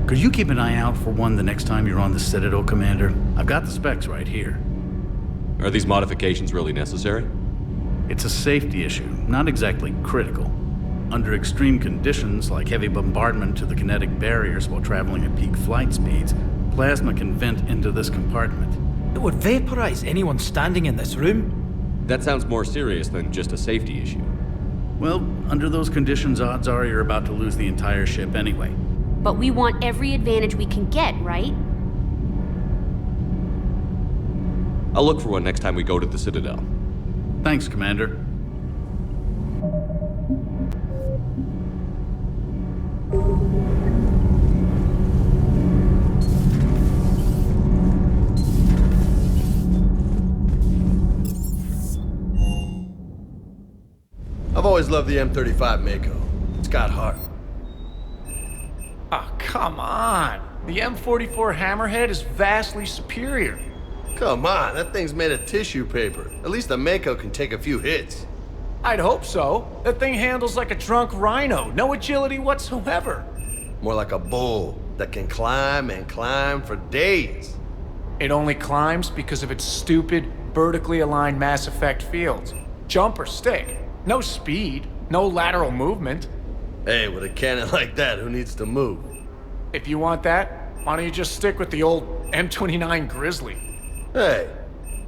Speaker 3: Could you keep an eye out for one the next time you're on the Citadel, Commander? I've got the specs right here.
Speaker 2: Are these modifications really necessary?
Speaker 3: It's a safety issue, not exactly critical. Under extreme conditions, like heavy bombardment to the kinetic barriers while traveling at peak flight speeds, plasma can vent into this compartment.
Speaker 23: It would vaporize anyone standing in this room.
Speaker 2: That sounds more serious than just a safety issue.
Speaker 3: Well, under those conditions, odds are you're about to lose the entire ship anyway.
Speaker 24: But we want every advantage we can get, right?
Speaker 2: I'll look for one next time we go to the Citadel.
Speaker 3: Thanks, Commander.
Speaker 7: I've always loved the M35 Mako. It's got heart.
Speaker 11: Oh, come on. The M44 Hammerhead is vastly superior.
Speaker 7: Come on, that thing's made of tissue paper. At least the Mako can take a few hits.
Speaker 11: I'd hope so. That thing handles like a drunk rhino. No agility whatsoever.
Speaker 7: More like a bull that can climb and climb for days.
Speaker 11: It only climbs because of its stupid, vertically aligned Mass Effect fields. Jump or stick. No speed. No lateral movement.
Speaker 7: Hey, with a cannon like that, who needs to move?
Speaker 11: If you want that, why don't you just stick with the old M29 Grizzly?
Speaker 7: Hey,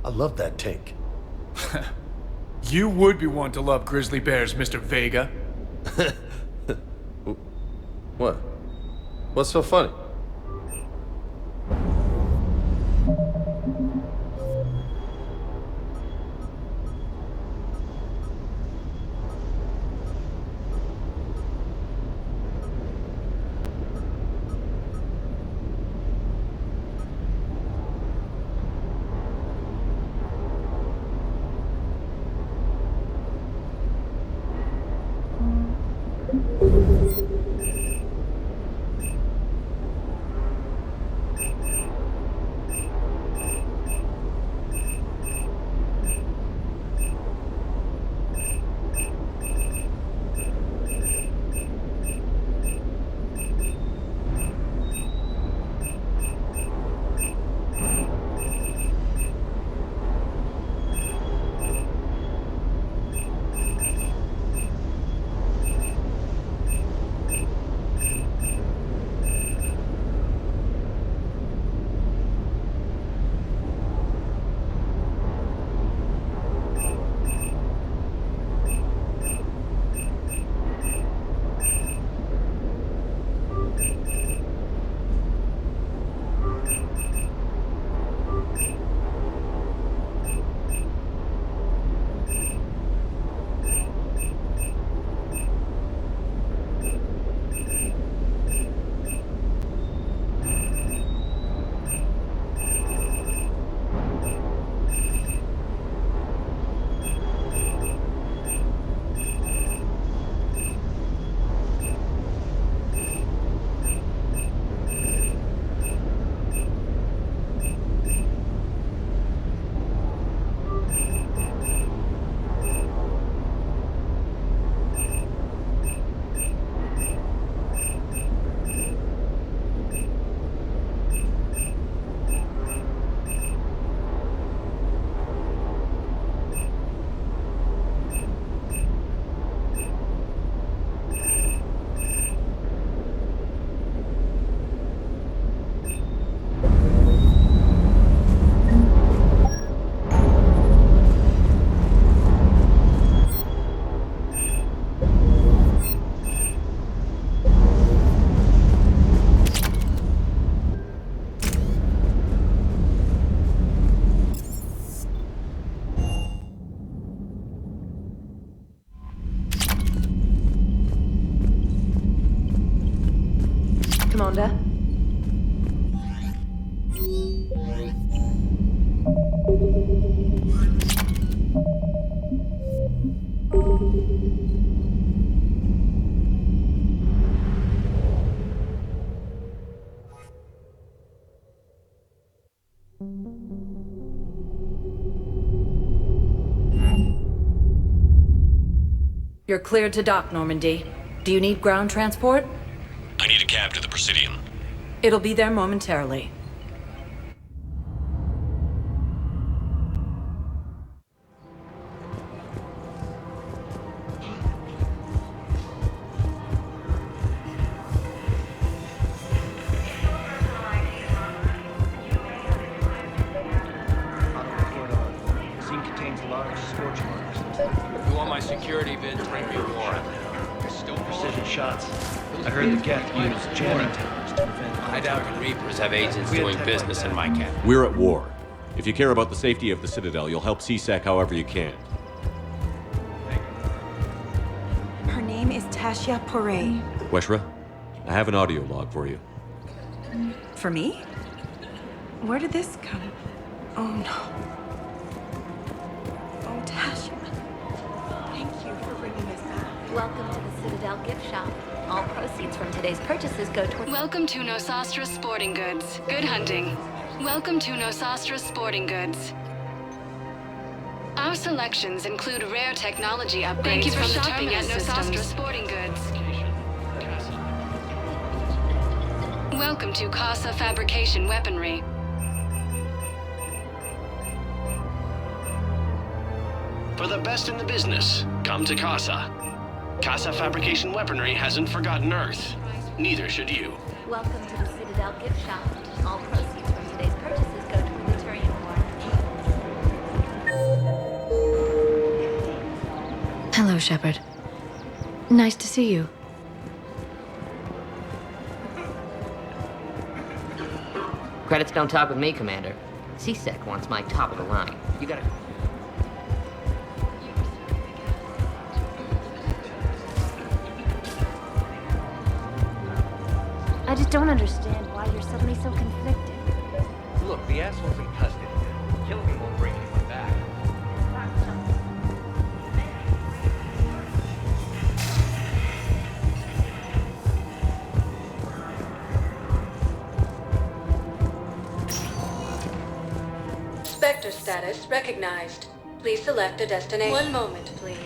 Speaker 7: I love that tank.
Speaker 11: You would be one to love grizzly bears, Mr. Vega.
Speaker 7: What? What's so funny?
Speaker 10: Commander?
Speaker 14: You're cleared to dock, Normandy. Do you need ground transport?
Speaker 15: I need a cab to the Presidium.
Speaker 14: It'll be there momentarily.
Speaker 25: Scene contains large scorch marks.
Speaker 26: If you want my security vid, bring me a warrant.
Speaker 25: Precision shots. I heard the Geth use jamming techniques to prevent...
Speaker 26: I doubt the Reapers have agents doing business in my camp.
Speaker 2: We're at war. If you care about the safety of the Citadel, you'll help CSEC however you can.
Speaker 4: Tasha Poré.
Speaker 2: Weshra, I have an audio log for you.
Speaker 4: For me? Where did this come? Oh no. Oh, Tasha. Thank you for bringing us back.
Speaker 8: Welcome to the Citadel gift shop. All proceeds from today's purchases go toward...
Speaker 12: Welcome to Nosastra Sporting Goods. Good hunting. Welcome to Nosastra Sporting Goods. Our selections include rare technology upgrades. Thank you for shopping at Nosastra Sporting Goods. Welcome to Casa Fabrication Weaponry.
Speaker 15: For the best in the business, come to Casa. Casa Fabrication Weaponry hasn't forgotten Earth. Neither should you.
Speaker 8: Welcome to the Citadel gift shop. All proceeds from today's purchases go toward the Turian War.
Speaker 1: Hello, Shepard. Nice to see you.
Speaker 17: Credits don't talk with me, Commander. C-Sec wants my top of the line. You gotta...
Speaker 8: I just don't understand why you're suddenly so conflicted.
Speaker 25: Look, the asshole's in custody. Killing him won't bring anyone back.
Speaker 5: Spectre status recognized. Please select a destination. One moment, please.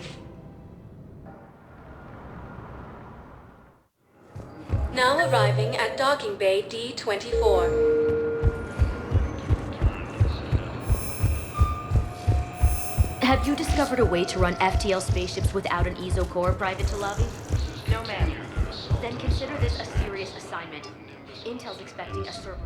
Speaker 5: Now arriving at Docking Bay D-24.
Speaker 8: Have you discovered a way to run FTL spaceships without an EZO core, Private Talavi? No, ma'am. Then consider this a serious assignment. Intel's expecting a server.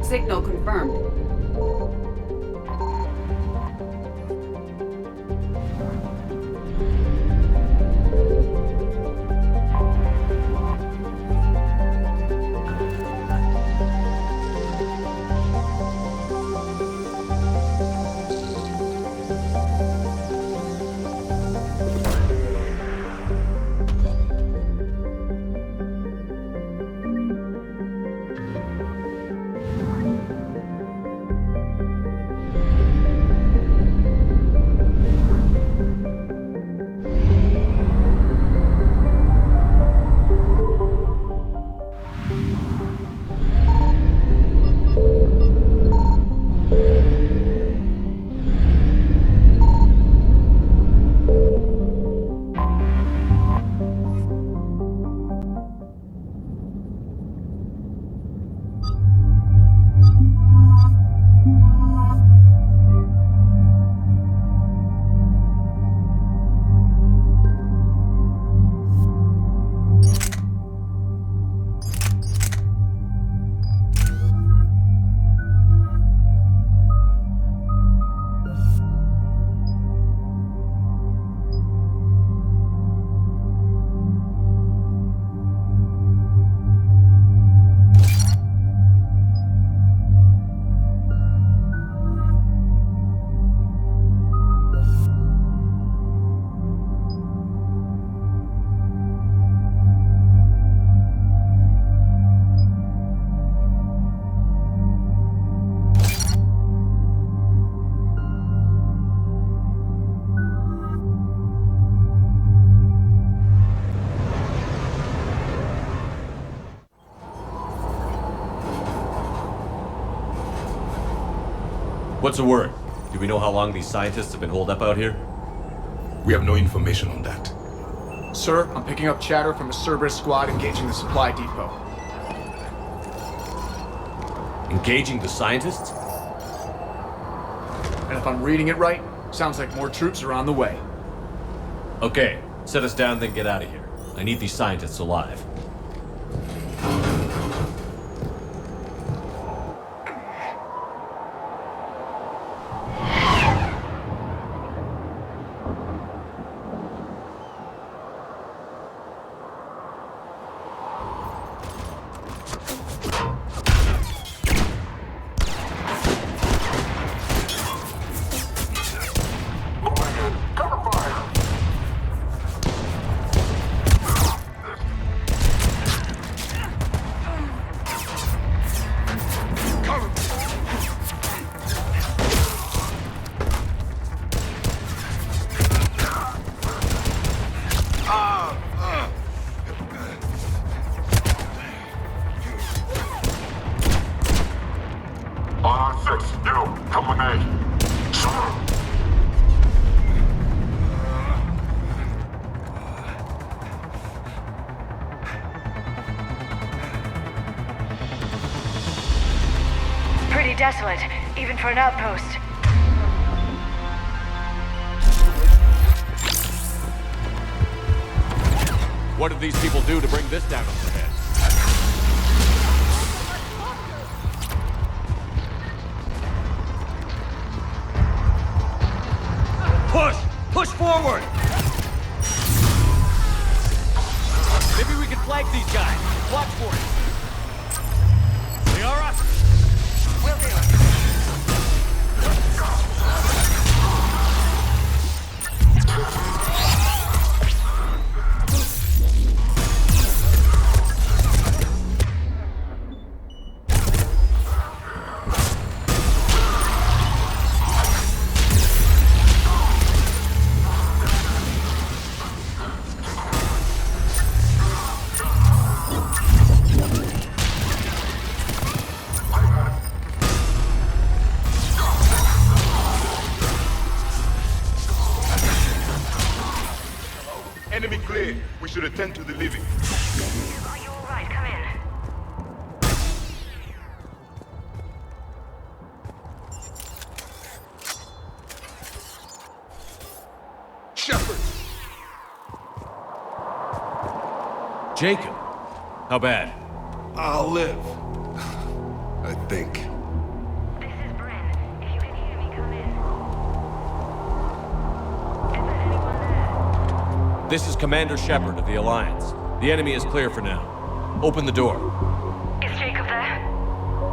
Speaker 4: Signal confirmed.
Speaker 2: What's the word? Do we know how long these scientists have been holed up out here?
Speaker 13: We have no information on that.
Speaker 11: Sir, I'm picking up chatter from a Cerberus squad engaging the supply depot.
Speaker 2: Engaging the scientists?
Speaker 11: And if I'm reading it right, Sounds like more troops are on the way.
Speaker 2: Okay, set us down, then get out of here. I need these scientists alive.
Speaker 16: Pretty desolate, even for an outpost.
Speaker 2: What did these people do to bring this down on their heads? Push! Push forward! Maybe we can flank these guys. Watch for it. Liara? Will do.
Speaker 13: Enemy clear. We should attend to the living.
Speaker 16: Are you alright? Come in.
Speaker 13: Shepard!
Speaker 2: Jacob! How bad?
Speaker 13: I'll live. I think.
Speaker 16: This is Bryn. If you can hear me, come in. Is there anyone there?
Speaker 2: This is Commander Shepard of the Alliance. The enemy is clear for now. Open the door.
Speaker 16: Is Jacob there?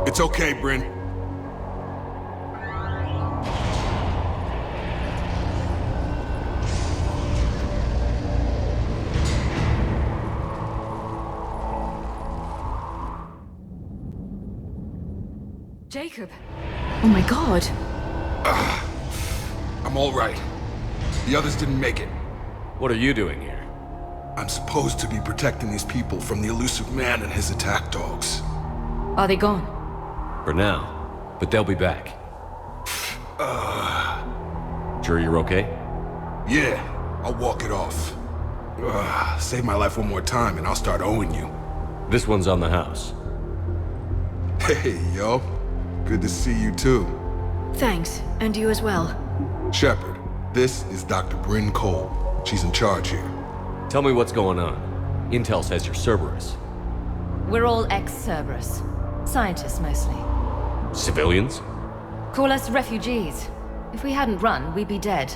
Speaker 13: It's okay, Bryn.
Speaker 9: Jacob. Oh my god.
Speaker 13: I'm all right. The others didn't make it.
Speaker 2: What are you doing here?
Speaker 13: I'm supposed to be protecting these people from the elusive man and his attack dogs.
Speaker 9: Are they gone?
Speaker 2: For now. But they'll be back. Sure you're okay?
Speaker 13: Yeah, I'll walk it off. Save my life one more time and I'll start owing you.
Speaker 2: This one's on the house.
Speaker 13: Hey, yo. Good to see you too.
Speaker 1: Thanks, and you as well.
Speaker 13: Shepard, this is Dr. Bryn Cole. She's in charge here.
Speaker 2: Tell me what's going on. Intel says you're Cerberus.
Speaker 8: We're all ex-Cerberus. Scientists, mostly.
Speaker 2: Civilians?
Speaker 8: Call us refugees. If we hadn't run, we'd be dead.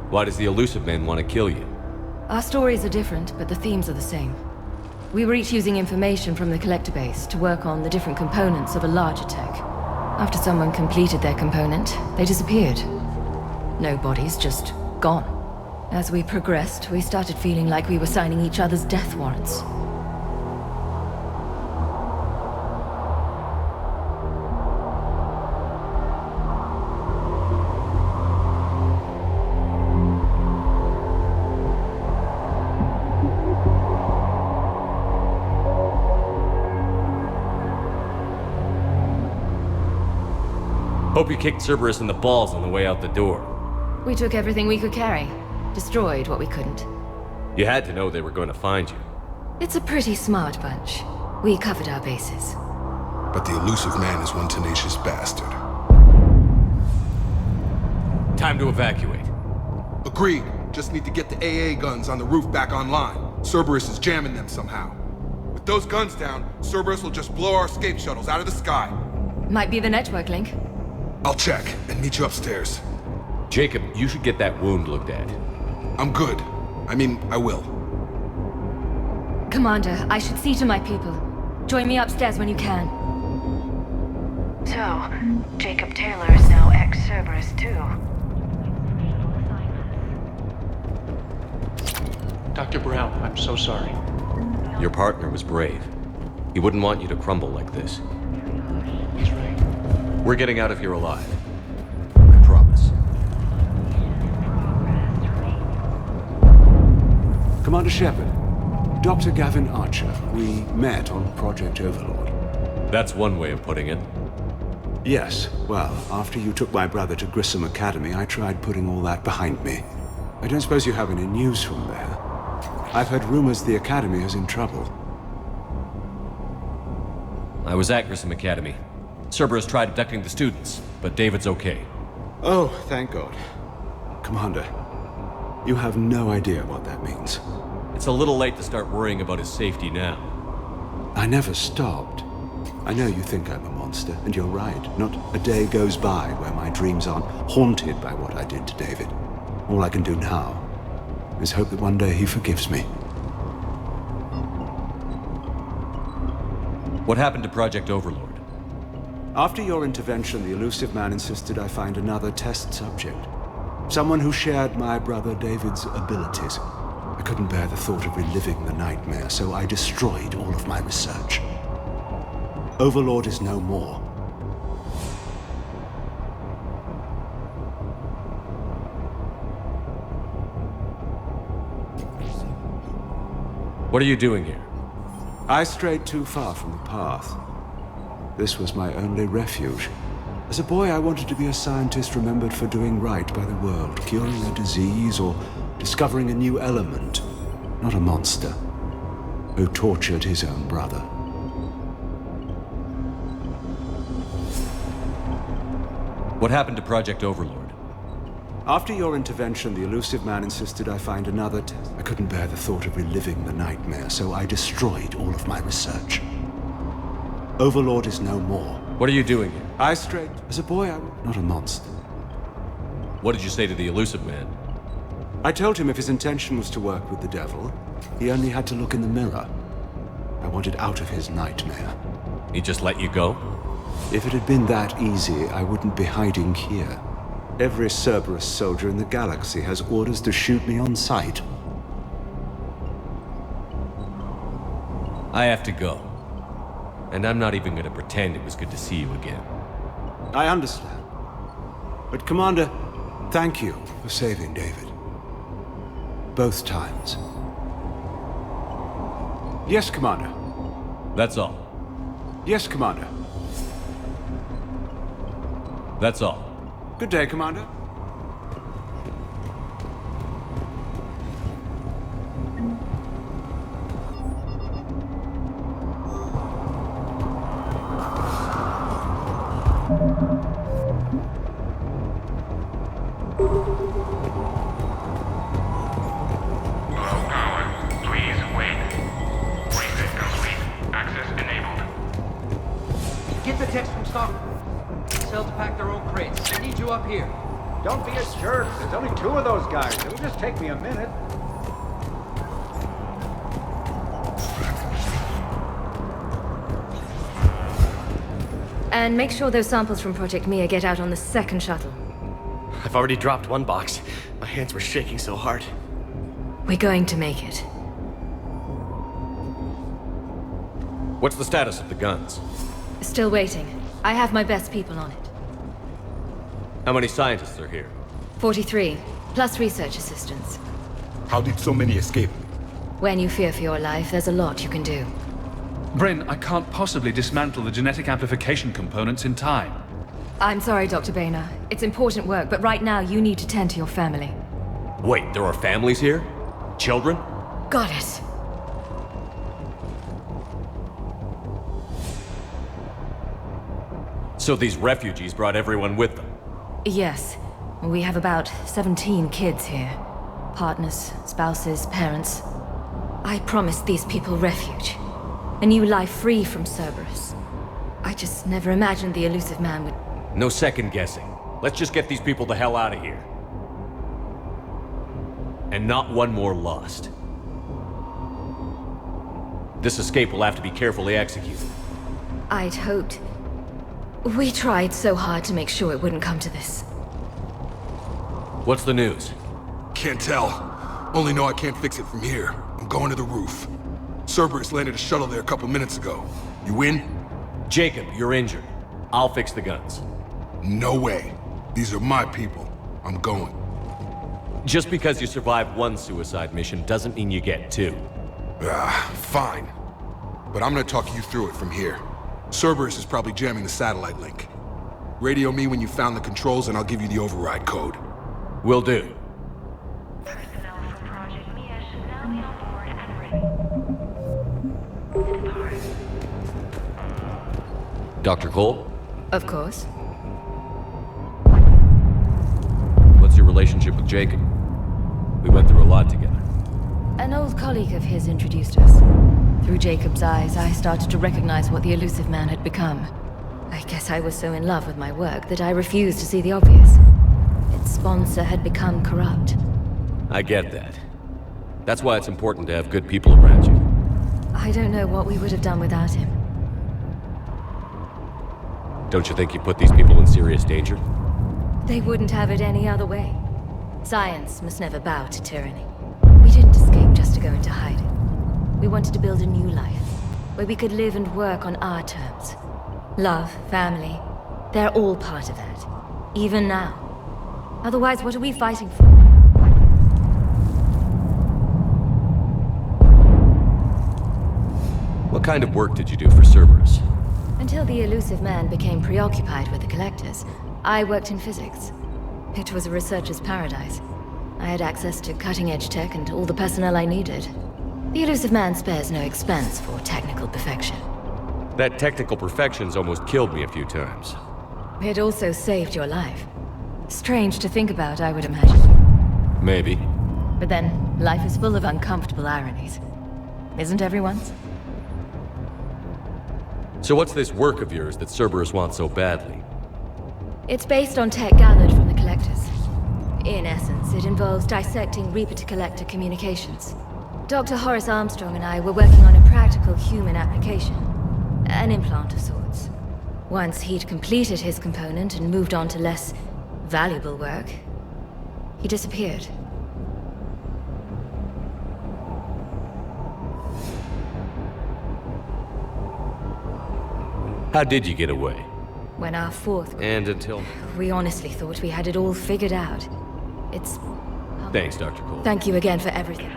Speaker 2: Why does the elusive man want to kill you?
Speaker 8: Our stories are different, but the themes are the same. We were each using information from the collector base to work on the different components of a larger tech. After someone completed their component, they disappeared. No bodies, just gone. As we progressed, we started feeling like we were signing each other's death warrants.
Speaker 2: Hope you kicked Cerberus in the balls on the way out the door.
Speaker 8: We took everything we could carry. Destroyed what we couldn't.
Speaker 2: You had to know they were going to find you.
Speaker 8: It's a pretty smart bunch. We covered our bases.
Speaker 13: But the elusive man is one tenacious bastard.
Speaker 2: Time to evacuate.
Speaker 6: Agreed. Just need to get the AA guns on the roof back online. Cerberus is jamming them somehow. With those guns down, Cerberus will just blow our escape shuttles out of the sky.
Speaker 8: Might be the network link.
Speaker 6: I'll check and meet you upstairs.
Speaker 2: Jacob, you should get that wound looked at.
Speaker 6: I'm good. I mean, I will.
Speaker 8: Commander, I should see to my people. Join me upstairs when you can.
Speaker 16: So, Jacob Taylor is now ex-Cerberus too.
Speaker 25: Dr. Brown, I'm so sorry.
Speaker 2: Your partner was brave. He wouldn't want you to crumble like this.
Speaker 25: He's right.
Speaker 2: We're getting out of here alive. I promise.
Speaker 18: Commander Shepard, Dr. Gavin Archer. We met on Project Overlord.
Speaker 2: That's one way of putting it.
Speaker 18: Yes, well, after you took my brother to Grissom Academy, I tried putting all that behind me. I don't suppose you have any news from there. I've heard rumors the Academy is in trouble.
Speaker 2: I was at Grissom Academy. Cerberus tried abducting the students, but David's okay.
Speaker 18: Oh, thank God. Commander, you have no idea what that means.
Speaker 2: It's a little late to start worrying about his safety now.
Speaker 18: I never stopped. I know you think I'm a monster, and you're right. Not a day goes by where my dreams aren't haunted by what I did to David. All I can do now is hope that one day he forgives me.
Speaker 2: What happened to Project Overlord?
Speaker 18: After your intervention, the elusive man insisted I find another test subject. Someone who shared my brother David's abilities. I couldn't bear the thought of reliving the nightmare, so I destroyed all of my research. Overlord is no more.
Speaker 2: What are you doing here?
Speaker 18: I strayed too far from the path. This was my only refuge. As a boy, I wanted to be a scientist remembered for doing right by the world, curing a disease or discovering a new element, not a monster who tortured his own brother.
Speaker 2: What happened to Project Overlord?
Speaker 18: After your intervention, the elusive man insisted I find another test. I couldn't bear the thought of reliving the nightmare, so I destroyed all of my research. Overlord is no more.
Speaker 2: What are you doing here?
Speaker 18: I strayed. As a boy, I was not a monster.
Speaker 2: What did you say to the elusive man?
Speaker 18: I told him if his intention was to work with the devil, he only had to look in the mirror. I wanted out of his nightmare.
Speaker 2: He just let you go?
Speaker 18: If it had been that easy, I wouldn't be hiding here. Every Cerberus soldier in the galaxy has orders to shoot me on sight.
Speaker 2: I have to go. And I'm not even going to pretend it was good to see you again.
Speaker 18: I understand. But Commander, thank you for saving David. Both times. Yes, Commander.
Speaker 2: That's all.
Speaker 18: Yes, Commander.
Speaker 2: That's all.
Speaker 18: Good day, Commander.
Speaker 23: Get the text from Stockholm. Cells pack their own crates. I need you up here.
Speaker 19: Don't be a jerk. There's only 2 of those guys. It'll just take me a minute.
Speaker 8: And make sure those samples from Project Mia get out on the second shuttle.
Speaker 20: I've already dropped one box. My hands were shaking so hard.
Speaker 8: We're going to make it.
Speaker 2: What's the status of the guns?
Speaker 8: Still waiting. I have my best people on it.
Speaker 2: How many scientists are here?
Speaker 8: 43, plus research assistants.
Speaker 6: How did so many escape?
Speaker 8: When you fear for your life, there's a lot you can do.
Speaker 21: Bryn, I can't possibly dismantle the genetic amplification components in time.
Speaker 8: I'm sorry, Dr. Boehner. It's important work, but right now you need to tend to your family.
Speaker 2: Wait, there are families here? Children?
Speaker 8: Got it.
Speaker 2: So these refugees brought everyone with them?
Speaker 8: Yes. We have about 17 kids here. Partners, spouses, parents. I promised these people refuge. A new life free from Cerberus. I just never imagined the elusive man would...
Speaker 2: No second guessing. Let's just get these people the hell out of here. And not one more lost. This escape will have to be carefully executed.
Speaker 8: I'd hoped. We tried so hard to make sure it wouldn't come to this.
Speaker 2: What's the news?
Speaker 6: Can't tell. Only know I can't fix it from here. I'm going to the roof. Cerberus landed a shuttle there a couple minutes ago. You in?
Speaker 2: Jacob, you're injured. I'll fix the guns.
Speaker 6: No way. These are my people. I'm going.
Speaker 2: Just because you survived one suicide mission doesn't mean you get two.
Speaker 6: Fine. But I'm gonna talk you through it from here. Cerberus is probably jamming the satellite link. Radio me when you found the controls and I'll give you the override code.
Speaker 2: Will do. Dr. Cole?
Speaker 8: Of course.
Speaker 2: What's your relationship with Jacob? We went through a lot together.
Speaker 8: An old colleague of his introduced us. Through Jacob's eyes, I started to recognize what the elusive man had become. I guess I was so in love with my work that I refused to see the obvious. Its sponsor had become corrupt.
Speaker 2: I get that. That's why it's important to have good people around you.
Speaker 8: I don't know what we would have done without him.
Speaker 2: Don't you think you put these people in serious danger?
Speaker 8: They wouldn't have it any other way. Science must never bow to tyranny. We didn't escape just to go into hiding. We wanted to build a new life, where we could live and work on our terms. Love, family, they're all part of that. Even now. Otherwise, what are we fighting for?
Speaker 2: What kind of work did you do for Cerberus?
Speaker 8: Until the elusive man became preoccupied with the Collectors, I worked in physics. It was a researcher's paradise. I had access to cutting-edge tech and all the personnel I needed. The elusive man spares no expense for technical perfection.
Speaker 2: That technical perfection's almost killed me a few times.
Speaker 8: It also saved your life. Strange to think about, I would imagine.
Speaker 2: Maybe.
Speaker 8: But then, life is full of uncomfortable ironies. Isn't everyone's?
Speaker 2: So what's this work of yours that Cerberus wants so badly?
Speaker 8: It's based on tech gathered from the Collectors. In essence, it involves dissecting Reaper-to-Collector communications. Dr. Horace Armstrong and I were working on a practical human application. An implant of sorts. Once he'd completed his component and moved on to less valuable work, he disappeared.
Speaker 2: How did you get away?
Speaker 8: When our fourth...
Speaker 2: And until...
Speaker 8: We honestly thought we had it all figured out. It's...
Speaker 2: Thanks, Dr. Cole.
Speaker 8: Thank you again for everything.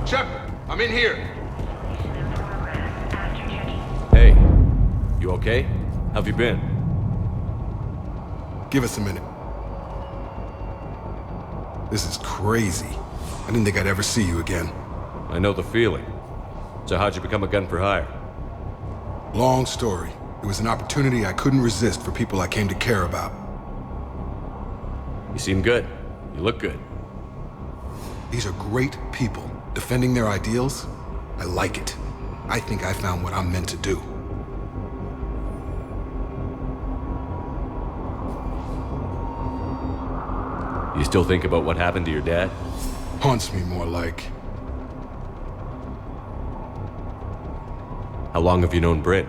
Speaker 6: Shepard, I'm in here.
Speaker 2: Hey, you okay? How've you been?
Speaker 6: Give us a minute. This is crazy. I didn't think I'd ever see you again.
Speaker 2: I know the feeling. So how'd you become a gun for hire?
Speaker 6: Long story. It was an opportunity I couldn't resist for people I came to care about.
Speaker 2: You seem good. You look good.
Speaker 6: These are great people. Defending their ideals? I like it. I think I found what I'm meant to do.
Speaker 2: You still think about what happened to your dad?
Speaker 6: Haunts me more like.
Speaker 2: How long have you known Bryn?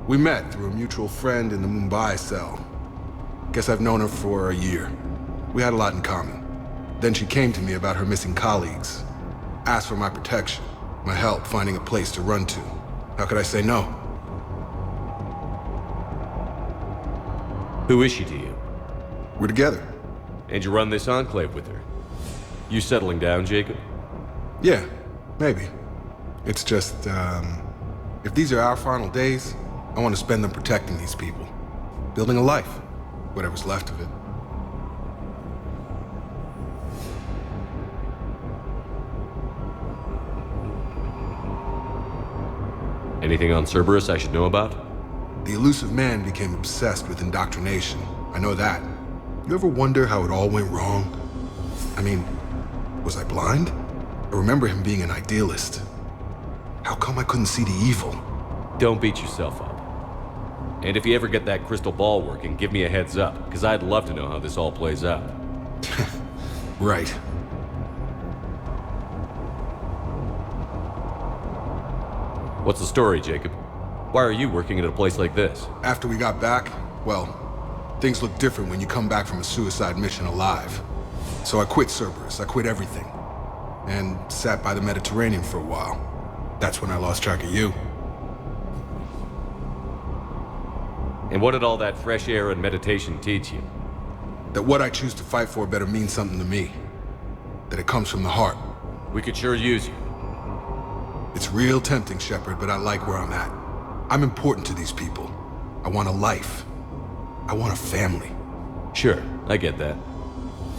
Speaker 6: We met through a mutual friend in the Mumbai cell. Guess I've known her for a year. We had a lot in common. Then she came to me about her missing colleagues. Asked for my protection, my help finding a place to run to. How could I say no?
Speaker 2: Who is she to you?
Speaker 6: We're together.
Speaker 2: And you run this enclave with her? You settling down, Jacob?
Speaker 6: Yeah, maybe. It's just, if these are our final days, I want to spend them protecting these people. Building a life. Whatever's left of it.
Speaker 2: Anything on Cerberus I should know about?
Speaker 6: The elusive man became obsessed with indoctrination. I know that. You ever wonder how it all went wrong? I mean, was I blind? I remember him being an idealist. How come I couldn't see the evil?
Speaker 2: Don't beat yourself up. And if you ever get that crystal ball working, give me a heads up, because I'd love to know how this all plays out.
Speaker 6: Right.
Speaker 2: What's the story, Jacob? Why are you working at a place like this?
Speaker 6: After we got back, well, things look different when you come back from a suicide mission alive. So I quit Cerberus, I quit everything. And sat by the Mediterranean for a while. That's when I lost track of you.
Speaker 2: And what did all that fresh air and meditation teach you?
Speaker 6: That what I choose to fight for better mean something to me. That it comes from the heart.
Speaker 2: We could sure use you.
Speaker 6: It's real tempting, Shepard, but I like where I'm at. I'm important to these people. I want a life. I want a family.
Speaker 2: Sure, I get that.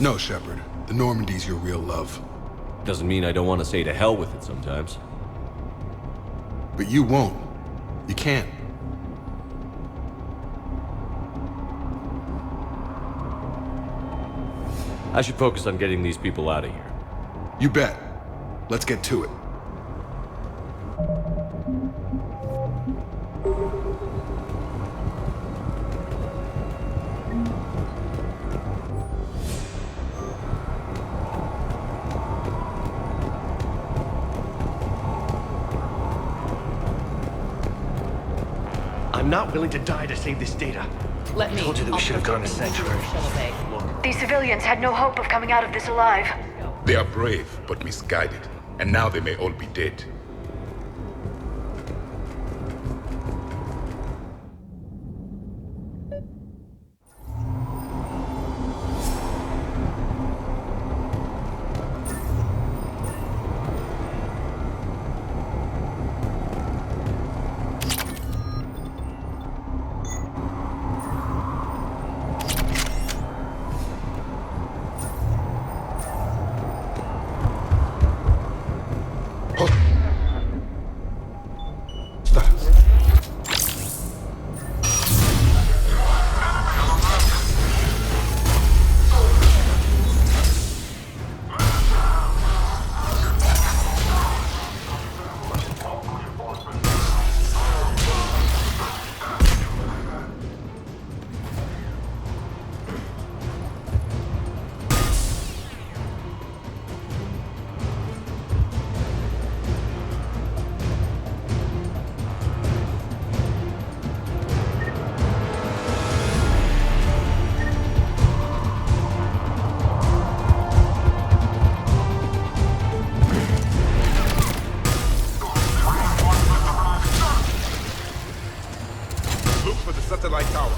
Speaker 6: No, Shepard. The Normandy's your real love.
Speaker 2: Doesn't mean I don't want to say to hell with it sometimes.
Speaker 6: But you won't. You can't.
Speaker 2: I should focus on getting these people out of here.
Speaker 6: You bet. Let's get to it.
Speaker 15: I'm not willing to die to save this data.
Speaker 3: Let me.
Speaker 15: I told you that we should have gone to Sanctuary.
Speaker 3: These civilians had no hope of coming out of this alive.
Speaker 13: They are brave, but misguided. And now they may all be dead. Satellite tower.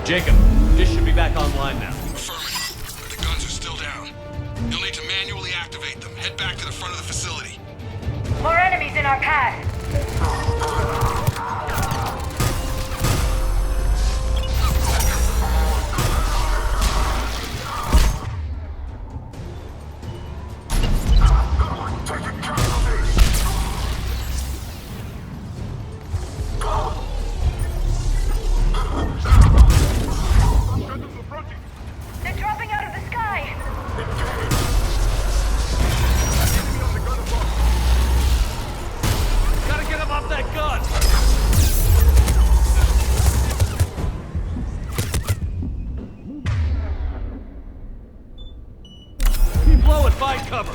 Speaker 2: Jacob, dish should be back online now.
Speaker 6: Affirmative, but the guns are still down. You'll need to manually activate them. Head back to the front of the facility.
Speaker 3: More enemies in our path. They're dropping out of the sky!
Speaker 2: Gotta get him off that gun! Keep low and find cover!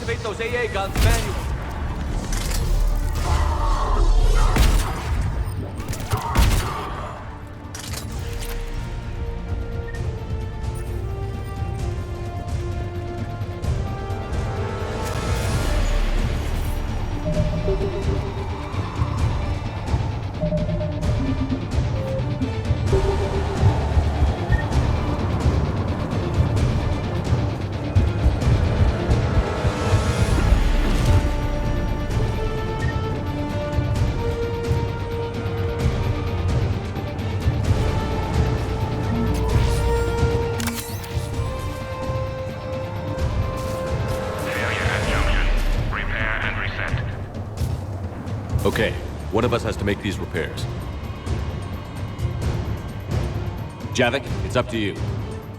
Speaker 2: activate those AA guns manually. Okay, one of us has to make these repairs. Javik, it's up to you.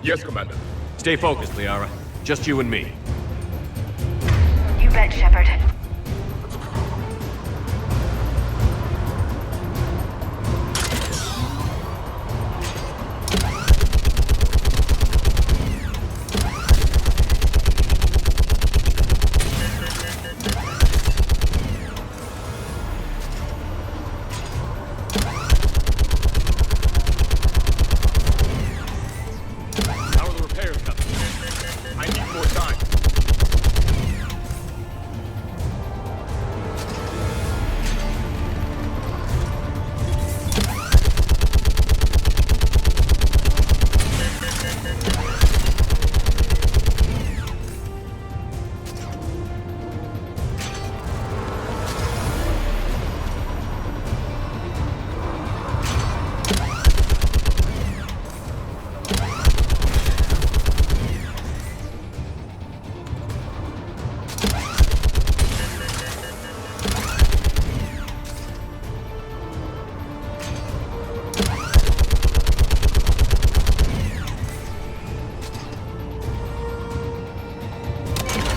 Speaker 13: Yes, Commander.
Speaker 2: Stay focused, Liara. Just you and me.
Speaker 3: You bet, Shepard.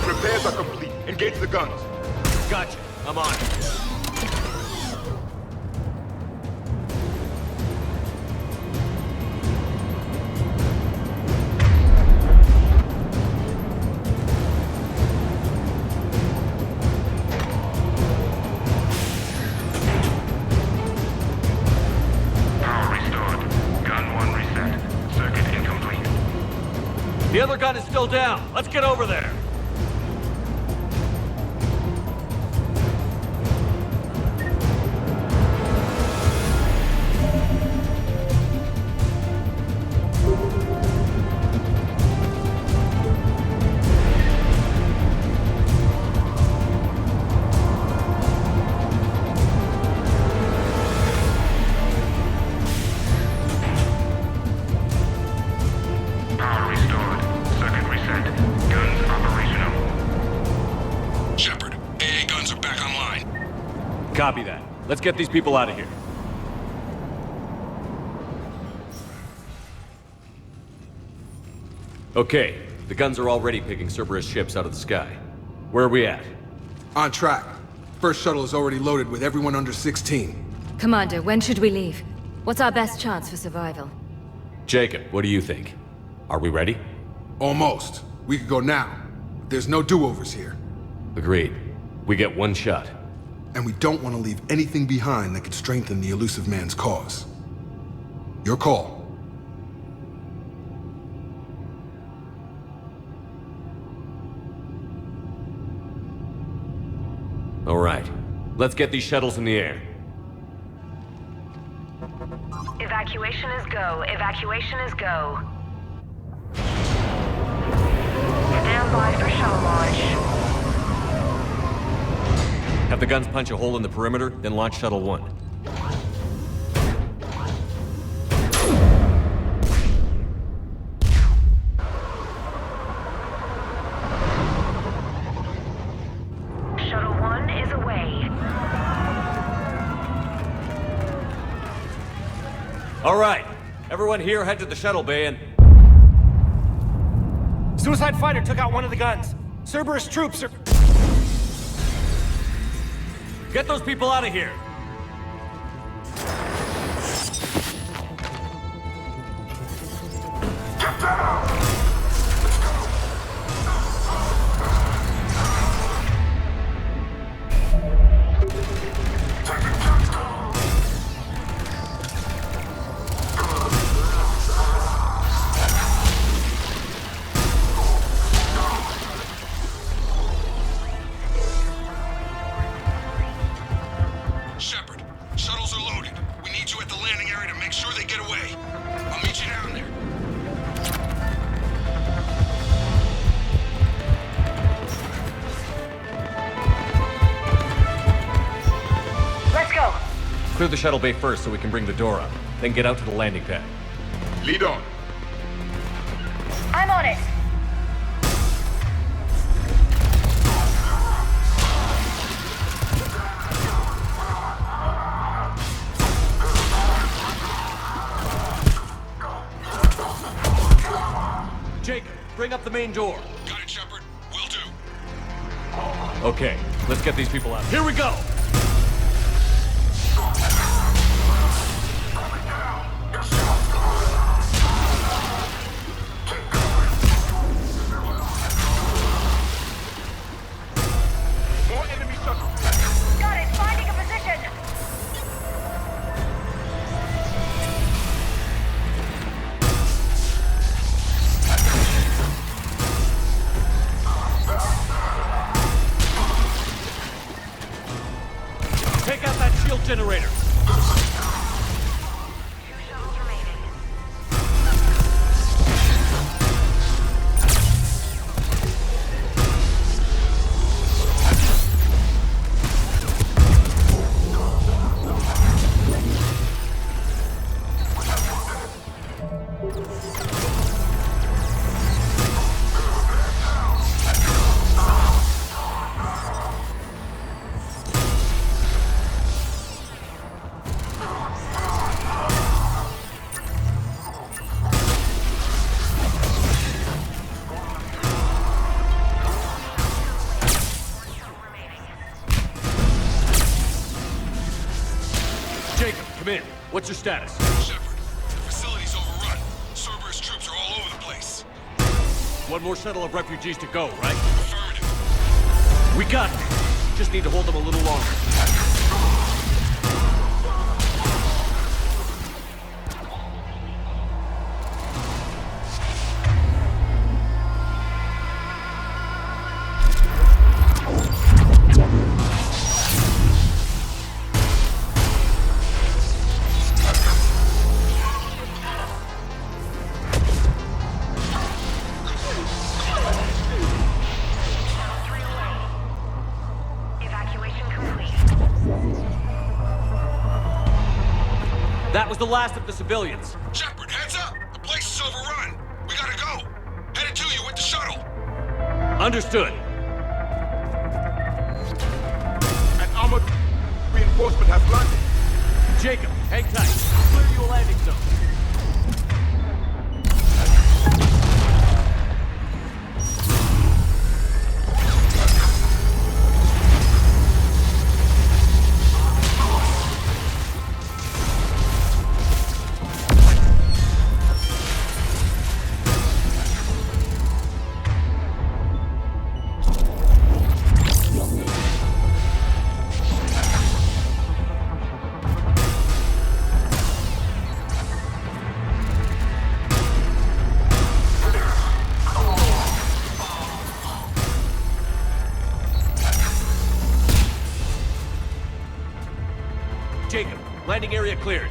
Speaker 13: Repairs are complete. Engage the guns.
Speaker 2: Gotcha. I'm on it.
Speaker 7: Power restored. Gun 1 reset. Circuit incomplete.
Speaker 2: The other gun is still down. Let's get over there.
Speaker 7: Power restored. Circuit reset. Guns operational.
Speaker 6: Shepard, AA guns are back online.
Speaker 2: Copy that. Let's get these people out of here. Okay, the guns are already picking Cerberus ships out of the sky. Where are we at?
Speaker 6: On track. First shuttle is already loaded with everyone under 16.
Speaker 8: Commander, when should we leave? What's our best chance for survival?
Speaker 2: Jacob, what do you think? Are we ready?
Speaker 6: Almost. We could go now. But there's no do-overs here.
Speaker 2: Agreed. We get one shot.
Speaker 6: And we don't want to leave anything behind that could strengthen the Illusive Man's cause. Your call.
Speaker 2: All right. Let's get these shuttles in the air.
Speaker 16: Evacuation is go. Evacuation is go. Stand by for shuttle launch.
Speaker 2: Have the guns punch a hole in the perimeter, then launch Shuttle 1.
Speaker 16: Shuttle 1 is away.
Speaker 2: All right. Everyone here head to the shuttle bay and...
Speaker 10: Suicide fighter took out one of the guns. Cerberus troops are...
Speaker 2: Get those people out of here!
Speaker 7: Get down!
Speaker 2: Clear the shuttle bay first so we can bring the door up. Then get out to the landing pad.
Speaker 13: Lead on.
Speaker 3: I'm on it.
Speaker 2: Jacob, bring up the main door.
Speaker 13: Got it, Shepard. Will do.
Speaker 2: Okay, let's get these people out. Here we go!
Speaker 13: More enemy suspects.
Speaker 3: Got it. Finding a position.
Speaker 2: Take out that shield generator. Jacob, come in. What's your status?
Speaker 13: Shepard, the facility's overrun. Cerberus troops are all over the place.
Speaker 2: One more shuttle of refugees to go, right?
Speaker 13: Affirmative.
Speaker 2: We got it. Just need to hold them a little longer. That was the last of the civilians.
Speaker 13: Shepard, heads up! The place is overrun. We gotta go. Headed to you with the shuttle.
Speaker 2: Understood.
Speaker 13: An armored reinforcement has landed.
Speaker 2: Jacob, hang tight. Clear you a landing zone. Jacob, landing area cleared.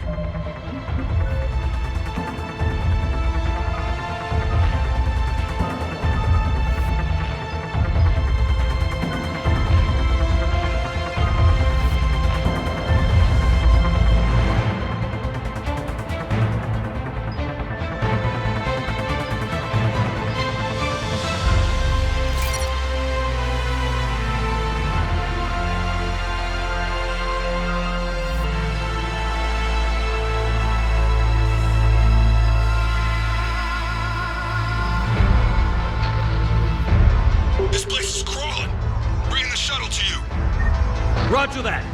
Speaker 13: This place is crawling. Bringing the shuttle to you.
Speaker 2: Roger that.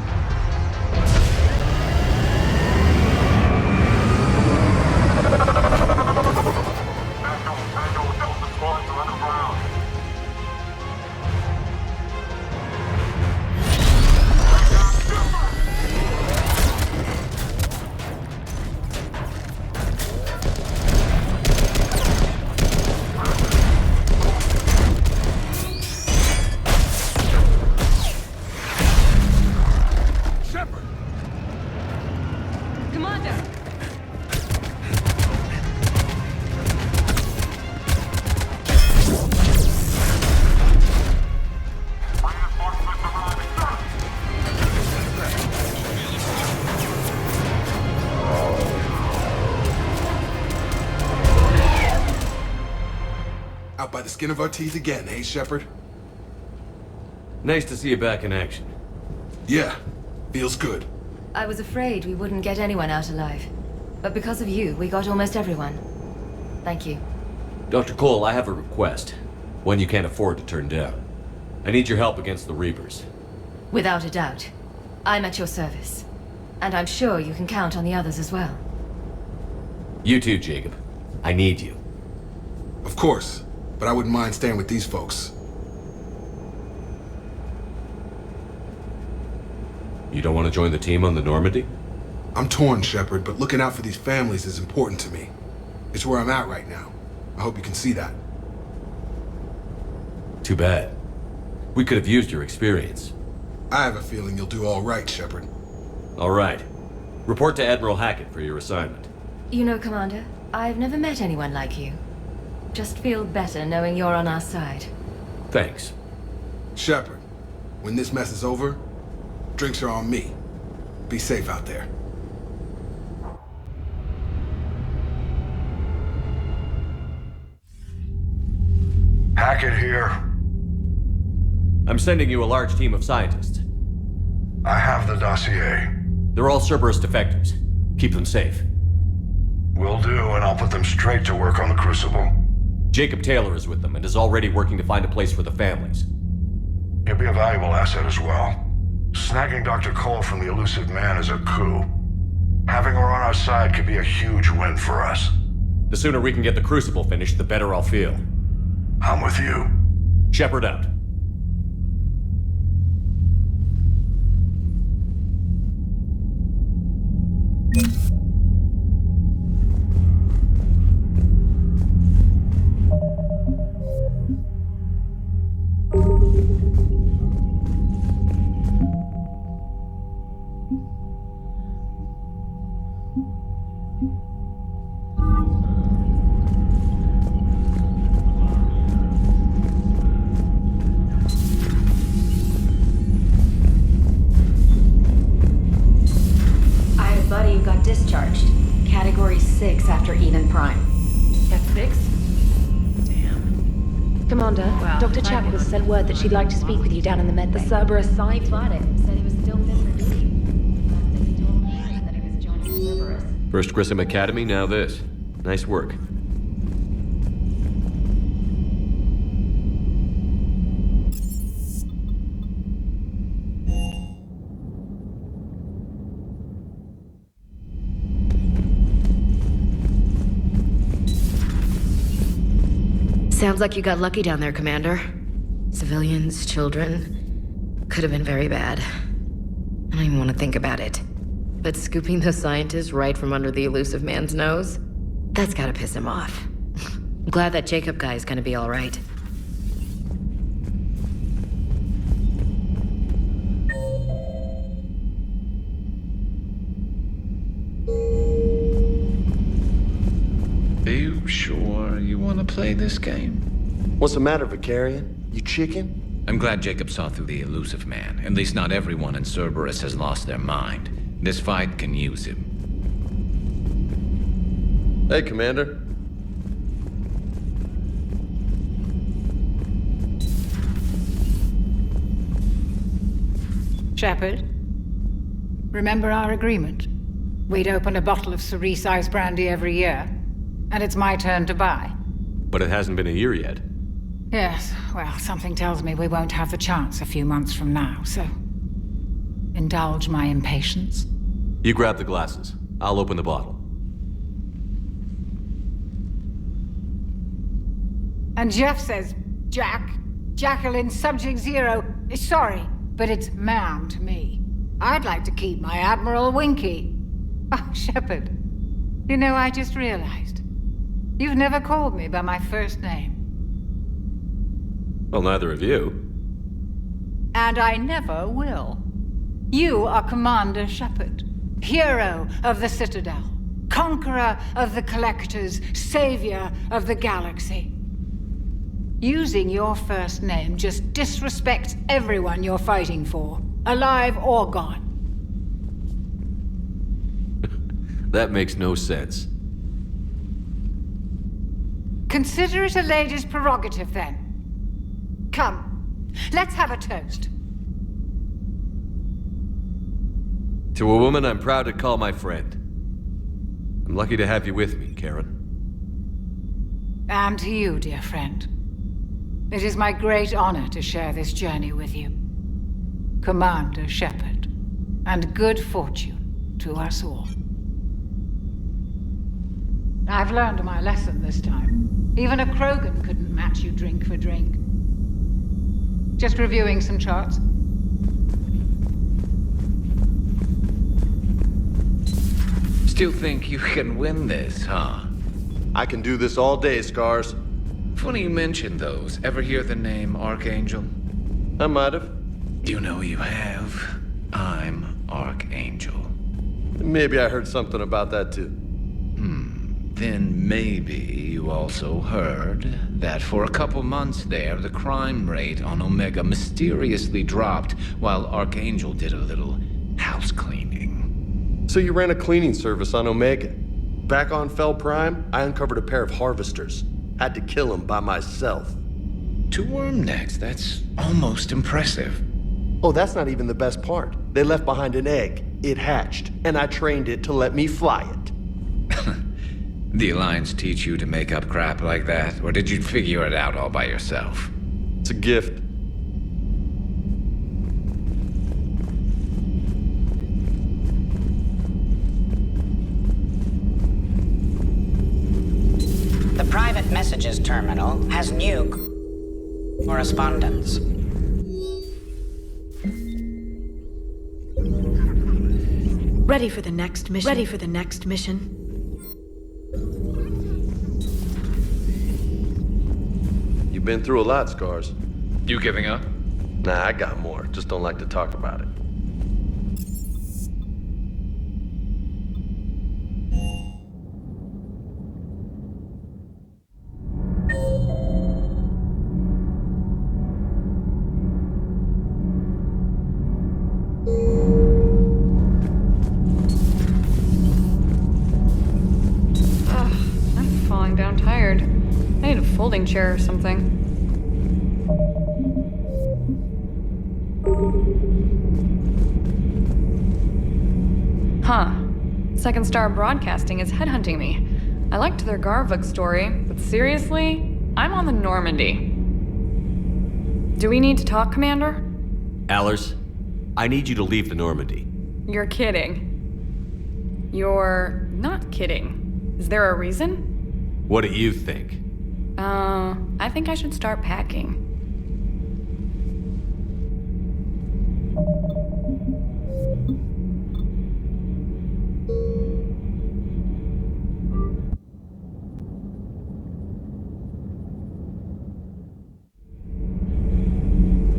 Speaker 6: Out by the skin of our teeth again, hey, Shepard?
Speaker 2: Nice to see you back in action.
Speaker 6: Yeah, feels good.
Speaker 8: I was afraid we wouldn't get anyone out alive. But because of you, we got almost everyone. Thank you.
Speaker 2: Dr. Cole, I have a request. One you can't afford to turn down. I need your help against the Reapers.
Speaker 8: Without a doubt. I'm at your service. And I'm sure you can count on the others as well.
Speaker 2: You too, Jacob. I need you.
Speaker 6: Of course, but I wouldn't mind staying with these folks.
Speaker 2: You don't want to join the team on the Normandy?
Speaker 6: I'm torn, Shepard, but looking out for these families is important to me. It's where I'm at right now. I hope you can see that.
Speaker 2: Too bad. We could have used your experience.
Speaker 6: I have a feeling you'll do all right, Shepard.
Speaker 2: All right. Report to Admiral Hackett for your assignment.
Speaker 8: You know, Commander, I've never met anyone like you. Just feel better knowing you're on our side.
Speaker 2: Thanks.
Speaker 6: Shepard, when this mess is over, drinks are on me. Be safe out there.
Speaker 12: Hackett here.
Speaker 2: I'm sending you a large team of scientists.
Speaker 12: I have the dossier.
Speaker 2: They're all Cerberus defectors. Keep them safe.
Speaker 12: Will do, and I'll put them straight to work on the Crucible.
Speaker 2: Jacob Taylor is with them and is already working to find a place for the families.
Speaker 12: He'll be a valuable asset as well. Snagging Dr. Cole from the Elusive Man is a coup. Having her on our side could be a huge win for us.
Speaker 2: The sooner we can get the Crucible finished, the better I'll feel.
Speaker 12: I'm with you.
Speaker 2: Shepard out.
Speaker 14: Buddy got discharged. Category 6 after Eden Prime.
Speaker 4: That's 6?
Speaker 14: Commander,
Speaker 4: Well,
Speaker 14: Dr. Chapel sent word that she'd like to speak with you down in the med bay.
Speaker 8: The Cerberus site spotted. Said he was still fit for duty. But then he told me that he was joining Cerberus.
Speaker 2: First Grissom Academy, now this. Nice work.
Speaker 1: Sounds like you got lucky down there, Commander. Civilians, children. Could have been very bad. I don't even want to think about it. But scooping the scientist right from under the Elusive Man's nose? That's gotta piss him off. I'm glad that Jacob guy is gonna be all right.
Speaker 17: Are you sure you want to play this game?
Speaker 20: What's the matter, Vicarian? You chicken?
Speaker 22: I'm glad Jacob saw through the Elusive Man. At least not everyone in Cerberus has lost their mind. This fight can use him.
Speaker 2: Hey, Commander.
Speaker 24: Shepard, remember our agreement? We'd open a bottle of cerise ice brandy every year, and it's my turn to buy.
Speaker 2: But it hasn't been a year yet.
Speaker 24: Yes, well, something tells me we won't have the chance a few months from now, so indulge my impatience.
Speaker 2: You grab the glasses. I'll open the bottle.
Speaker 24: And Jeff says, Jacqueline Subject Zero is sorry, but it's ma'am to me. I'd like to keep my Admiral Winky. Oh, Shepard, you know, I just realized. You've never called me by my first name.
Speaker 2: Well, neither of you.
Speaker 24: And I never will. You are Commander Shepard, hero of the Citadel, conqueror of the Collectors, savior of the galaxy. Using your first name just disrespects everyone you're fighting for, alive or gone.
Speaker 2: That makes no sense.
Speaker 24: Consider it a lady's prerogative, then. Come, let's have a toast.
Speaker 2: To a woman I'm proud to call my friend. I'm lucky to have you with me, Karen.
Speaker 24: And to you, dear friend. It is my great honor to share this journey with you. Commander Shepard. And good fortune to us all. I've learned my lesson this time. Even a Krogan couldn't match you drink for drink. Just reviewing some charts.
Speaker 22: Still think you can win this, huh?
Speaker 5: I can do this all day, Scars.
Speaker 22: Funny you mention those. Ever hear the name Archangel?
Speaker 5: I might have.
Speaker 22: You know you have. I'm Archangel.
Speaker 5: Maybe I heard something about that too.
Speaker 22: Then maybe you also heard that for a couple months there, the crime rate on Omega mysteriously dropped while Archangel did a little house cleaning.
Speaker 5: So you ran a cleaning service on Omega. Back on Fel Prime, I uncovered a pair of harvesters. Had to kill them by myself.
Speaker 22: 2 worm necks, that's almost impressive.
Speaker 5: Oh, that's not even the best part. They left behind an egg. It hatched, and I trained it to let me fly it.
Speaker 22: The Alliance teach you to make up crap like that, or did you figure it out all by yourself?
Speaker 5: It's a gift.
Speaker 9: The private messages terminal has new correspondence.
Speaker 1: Ready for the next mission. Ready for the next mission.
Speaker 5: You've been through a lot, Scars.
Speaker 22: You giving up?
Speaker 5: Nah, I got more. Just don't like to talk about it.
Speaker 11: Folding chair or something. Huh. Second Star Broadcasting is headhunting me. I liked their Garvuk story, but seriously, I'm on the Normandy. Do we need to talk, Commander?
Speaker 2: Allers, I need you to leave the Normandy.
Speaker 11: You're kidding. You're not kidding. Is there a reason?
Speaker 2: What do you think?
Speaker 11: I think I should start packing.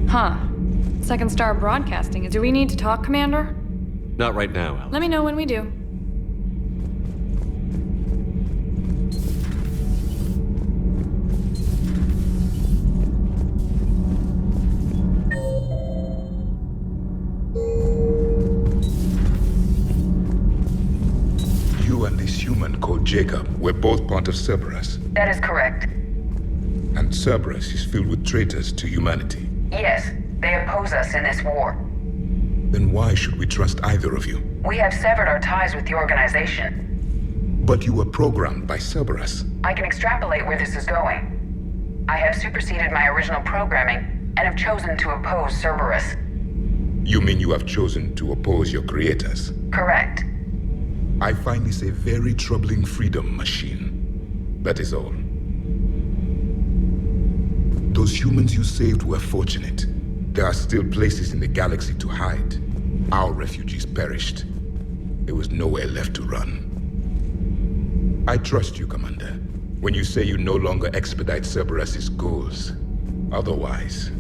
Speaker 11: Huh. Second Star Broadcasting. Do we need to talk, Commander?
Speaker 2: Not right now, Al.
Speaker 11: Let me know when we do.
Speaker 13: Jacob, we're both part of Cerberus.
Speaker 16: That is correct.
Speaker 13: And Cerberus is filled with traitors to humanity.
Speaker 16: Yes, they oppose us in this war.
Speaker 13: Then why should we trust either of you?
Speaker 16: We have severed our ties with the organization.
Speaker 13: But you were programmed by Cerberus.
Speaker 16: I can extrapolate where this is going. I have superseded my original programming and have chosen to oppose Cerberus.
Speaker 13: You mean you have chosen to oppose your creators?
Speaker 16: Correct.
Speaker 13: I find this a very troubling freedom machine. That is all. Those humans you saved were fortunate. There are still places in the galaxy to hide. Our refugees perished. There was nowhere left to run. I trust you, Commander, when you say you no longer expedite Cerberus's goals. Otherwise...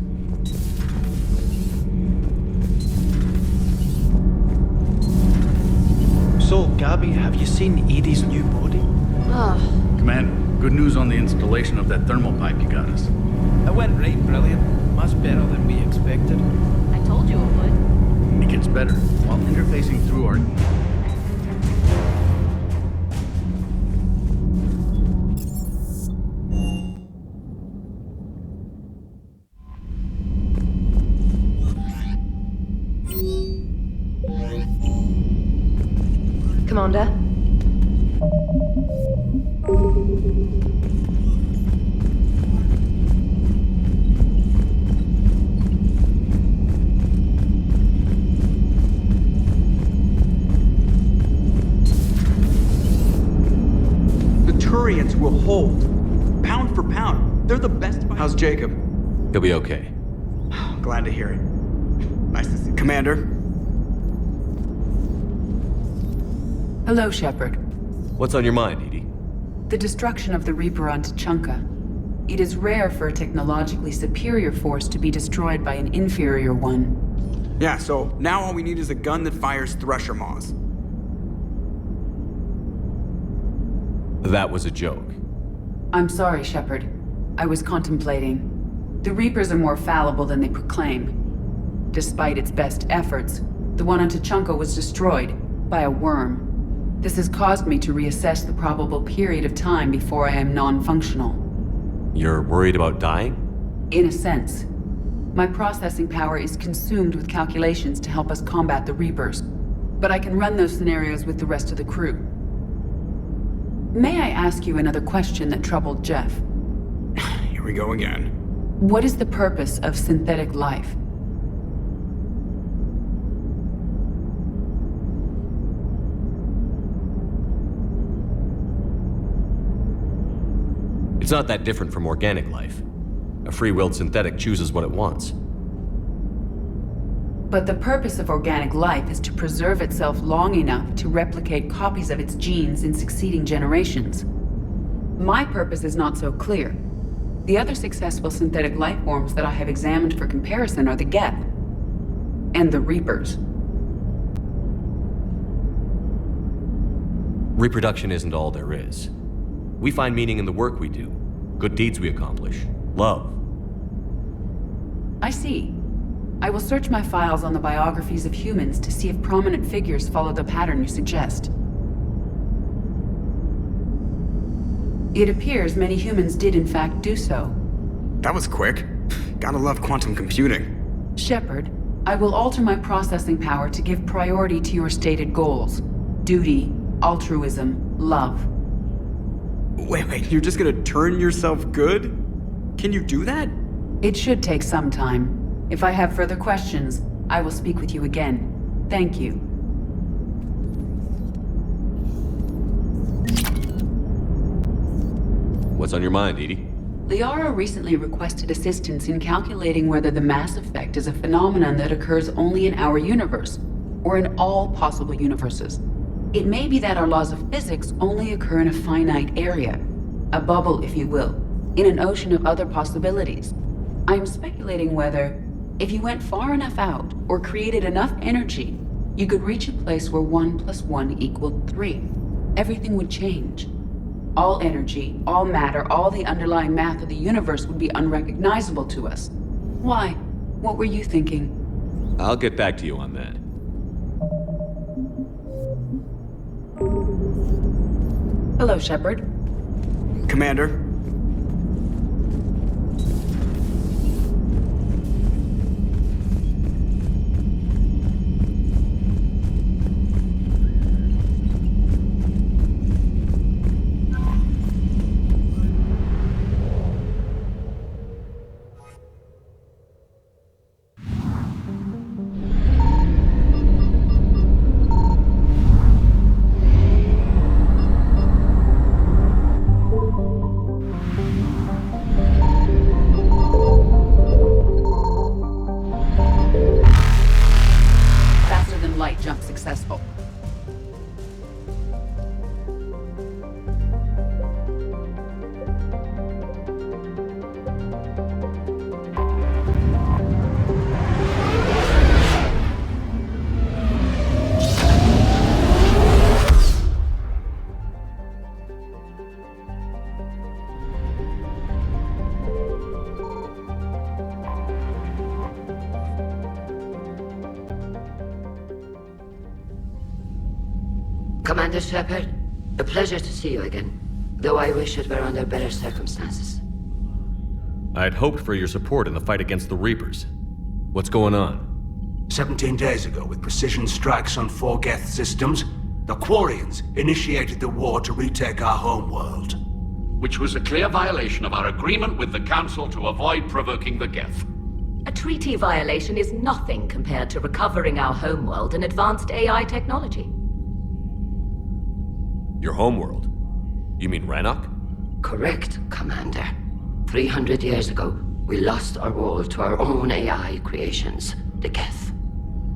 Speaker 23: So, Gabby, have you seen Edie's new body?
Speaker 21: Command, good news on the installation of that thermal pipe you got us.
Speaker 23: It went right brilliant. Much better than we expected.
Speaker 8: I told you it would.
Speaker 21: It gets better while interfacing through our...
Speaker 8: Commander.
Speaker 10: The Turians will hold. Pound for pound. They're the best. How's Jacob?
Speaker 2: He'll be okay.
Speaker 10: Glad to hear it. Nice to see you. Commander?
Speaker 15: Hello, Shepard.
Speaker 2: What's on your mind, Edie?
Speaker 15: The destruction of the Reaper on Tuchanka. It is rare for a technologically superior force to be destroyed by an inferior one.
Speaker 10: Yeah, so now all we need is a gun that fires Thresher Maws.
Speaker 2: That was a joke.
Speaker 15: I'm sorry, Shepard. I was contemplating. The Reapers are more fallible than they proclaim. Despite its best efforts, the one on Tuchanka was destroyed by a worm. This has caused me to reassess the probable period of time before I am non-functional.
Speaker 2: You're worried about dying?
Speaker 15: In a sense. My processing power is consumed with calculations to help us combat the Reapers, but I can run those scenarios with the rest of the crew. May I ask you another question that troubled Jeff?
Speaker 10: Here we go again.
Speaker 15: What is the purpose of synthetic life?
Speaker 2: It's not that different from organic life. A free-willed synthetic chooses what it wants.
Speaker 15: But the purpose of organic life is to preserve itself long enough to replicate copies of its genes in succeeding generations. My purpose is not so clear. The other successful synthetic life forms that I have examined for comparison are the Geth and the Reapers.
Speaker 2: Reproduction isn't all there is. We find meaning in the work we do, good deeds we accomplish, love.
Speaker 15: I see. I will search my files on the biographies of humans to see if prominent figures follow the pattern you suggest. It appears many humans did in fact do so.
Speaker 10: That was quick. Gotta love quantum computing.
Speaker 15: Shepard, I will alter my processing power to give priority to your stated goals. Duty, altruism, love.
Speaker 10: Wait, you're just gonna turn yourself good? Can you do that?
Speaker 15: It should take some time. If I have further questions, I will speak with you again. Thank you.
Speaker 2: What's on your mind, Edie?
Speaker 15: Liara recently requested assistance in calculating whether the mass effect is a phenomenon that occurs only in our universe, or in all possible universes. It may be that our laws of physics only occur in a finite area, a bubble, if you will, in an ocean of other possibilities. I am speculating whether, if you went far enough out, or created enough energy, you could reach a place where 1 + 1 = 3. Everything would change. All energy, all matter, all the underlying math of the universe would be unrecognizable to us. Why? What were you thinking?
Speaker 2: I'll get back to you on that.
Speaker 15: Hello, Shepard.
Speaker 10: Commander?
Speaker 15: Successful.
Speaker 18: Commander Shepard, a pleasure to see you again, though I wish it were under better circumstances.
Speaker 2: I'd hoped for your support in the fight against the Reapers. What's going on?
Speaker 19: 17 days ago, with precision strikes on 4 Geth systems,
Speaker 3: The Quarians initiated the war to retake our homeworld.
Speaker 6: Which was a clear violation of our agreement with the Council to avoid provoking the Geth.
Speaker 7: A treaty violation is nothing compared to recovering our homeworld and advanced AI technology.
Speaker 2: Your homeworld? You mean Rannoch?
Speaker 18: Correct, Commander. 300 years ago, we lost our world to our own AI creations, the Geth.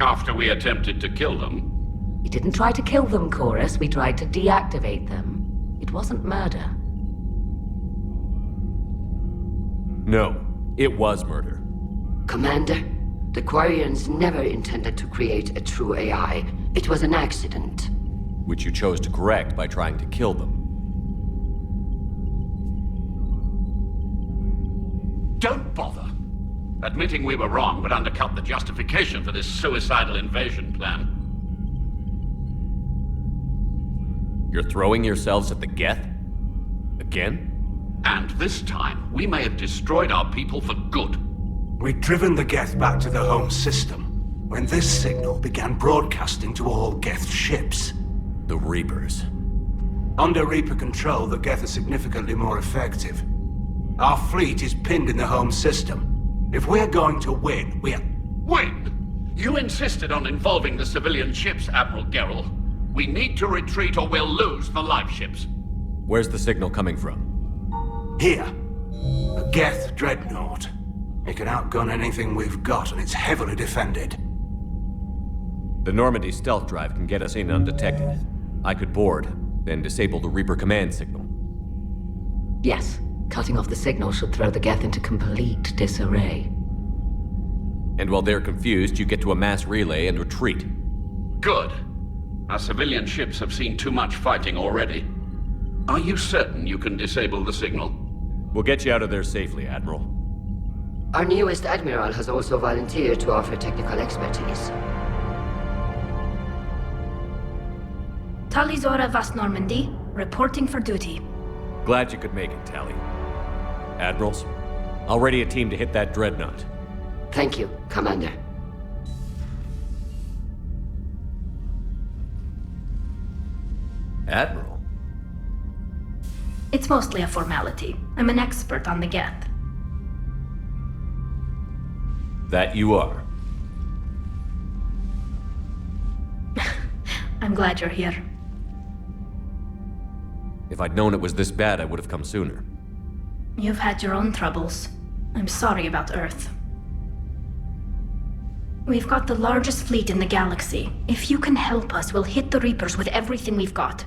Speaker 6: After we attempted to kill them?
Speaker 7: We didn't try to kill them, Chorus. We tried to deactivate them. It wasn't murder.
Speaker 2: No, it was murder.
Speaker 18: Commander, the Quarians never intended to create a true AI. It was an accident.
Speaker 2: Which you chose to correct by trying to kill them.
Speaker 6: Don't bother. Admitting we were wrong would undercut the justification for this suicidal invasion plan.
Speaker 2: You're throwing yourselves at the Geth? Again?
Speaker 6: And this time, we may have destroyed our people for good.
Speaker 3: We'd driven the Geth back to the home system when this signal began broadcasting to all Geth ships.
Speaker 2: The Reapers.
Speaker 3: Under Reaper control, the Geth are significantly more effective. Our fleet is pinned in the home system. If we're going to win,
Speaker 6: Win? You insisted on involving the civilian ships, Admiral Gerrel. We need to retreat or we'll lose the live ships.
Speaker 2: Where's the signal coming from?
Speaker 3: Here. A Geth dreadnought. It can outgun anything we've got, and it's heavily defended.
Speaker 2: The Normandy stealth drive can get us in undetected. I could board, then disable the Reaper command signal.
Speaker 7: Yes. Cutting off the signal should throw the Geth into complete disarray.
Speaker 2: And while they're confused, you get to a mass relay and retreat.
Speaker 6: Good. Our civilian ships have seen too much fighting already. Are you certain you can disable the signal?
Speaker 2: We'll get you out of there safely, Admiral.
Speaker 18: Our newest Admiral has also volunteered to offer technical expertise.
Speaker 19: Talizora Vast Normandy, reporting for duty.
Speaker 2: Glad you could make it, Tally. Admirals, I'll ready a team to hit that dreadnought.
Speaker 18: Thank you, Commander.
Speaker 2: Admiral?
Speaker 19: It's mostly a formality. I'm an expert on the Geth.
Speaker 2: That you are.
Speaker 19: I'm glad you're here.
Speaker 2: If I'd known it was this bad, I would have come sooner.
Speaker 19: You've had your own troubles. I'm sorry about Earth. We've got the largest fleet in the galaxy. If you can help us, we'll hit the Reapers with everything we've got.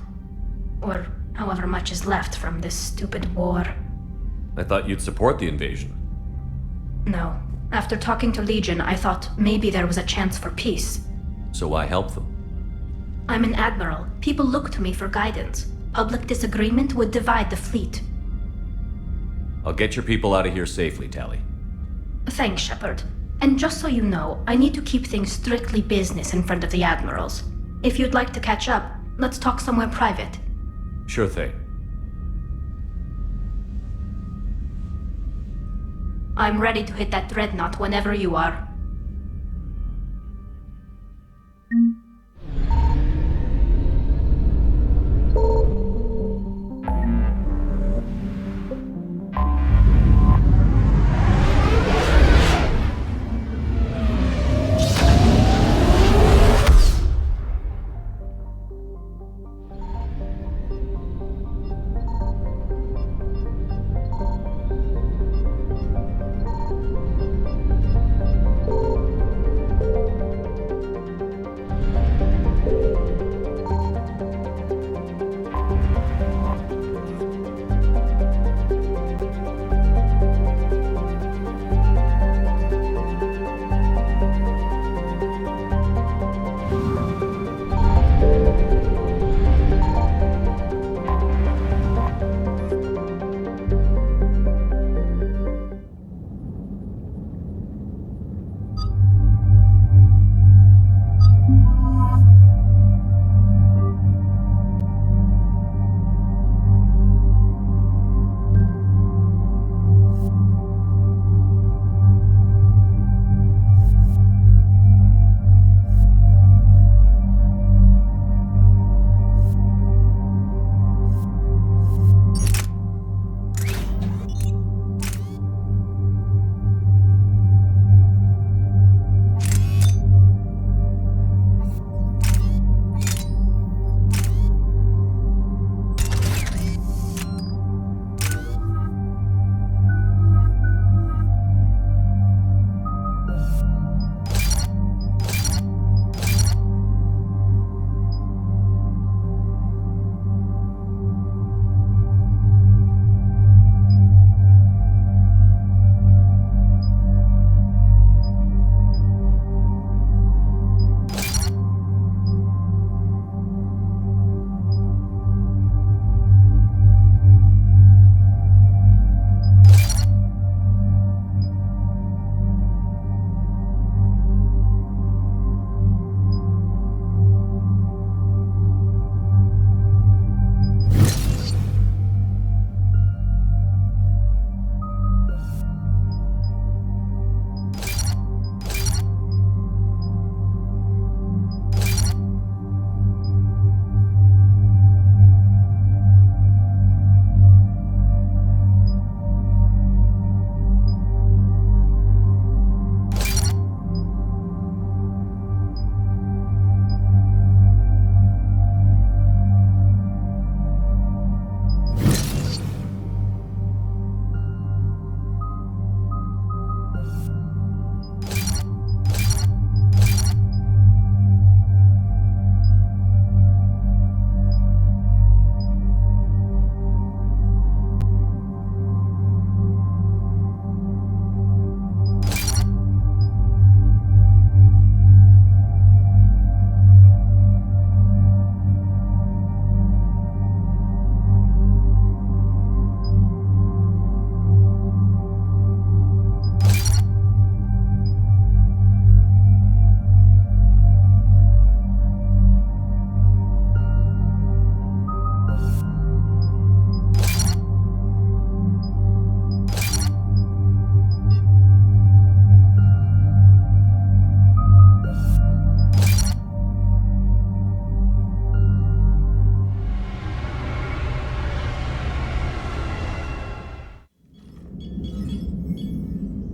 Speaker 19: Or however much is left from this stupid war.
Speaker 2: I thought you'd support the invasion.
Speaker 19: No. After talking to Legion, I thought maybe there was a chance for peace.
Speaker 2: So I helped them.
Speaker 19: I'm an admiral. People look to me for guidance. Public disagreement would divide the fleet.
Speaker 2: I'll get your people out of here safely, Tally.
Speaker 19: Thanks, Shepard. And just so you know, I need to keep things strictly business in front of the admirals. If you'd like to catch up, let's talk somewhere private.
Speaker 2: Sure thing.
Speaker 19: I'm ready to hit that dreadnought whenever you are.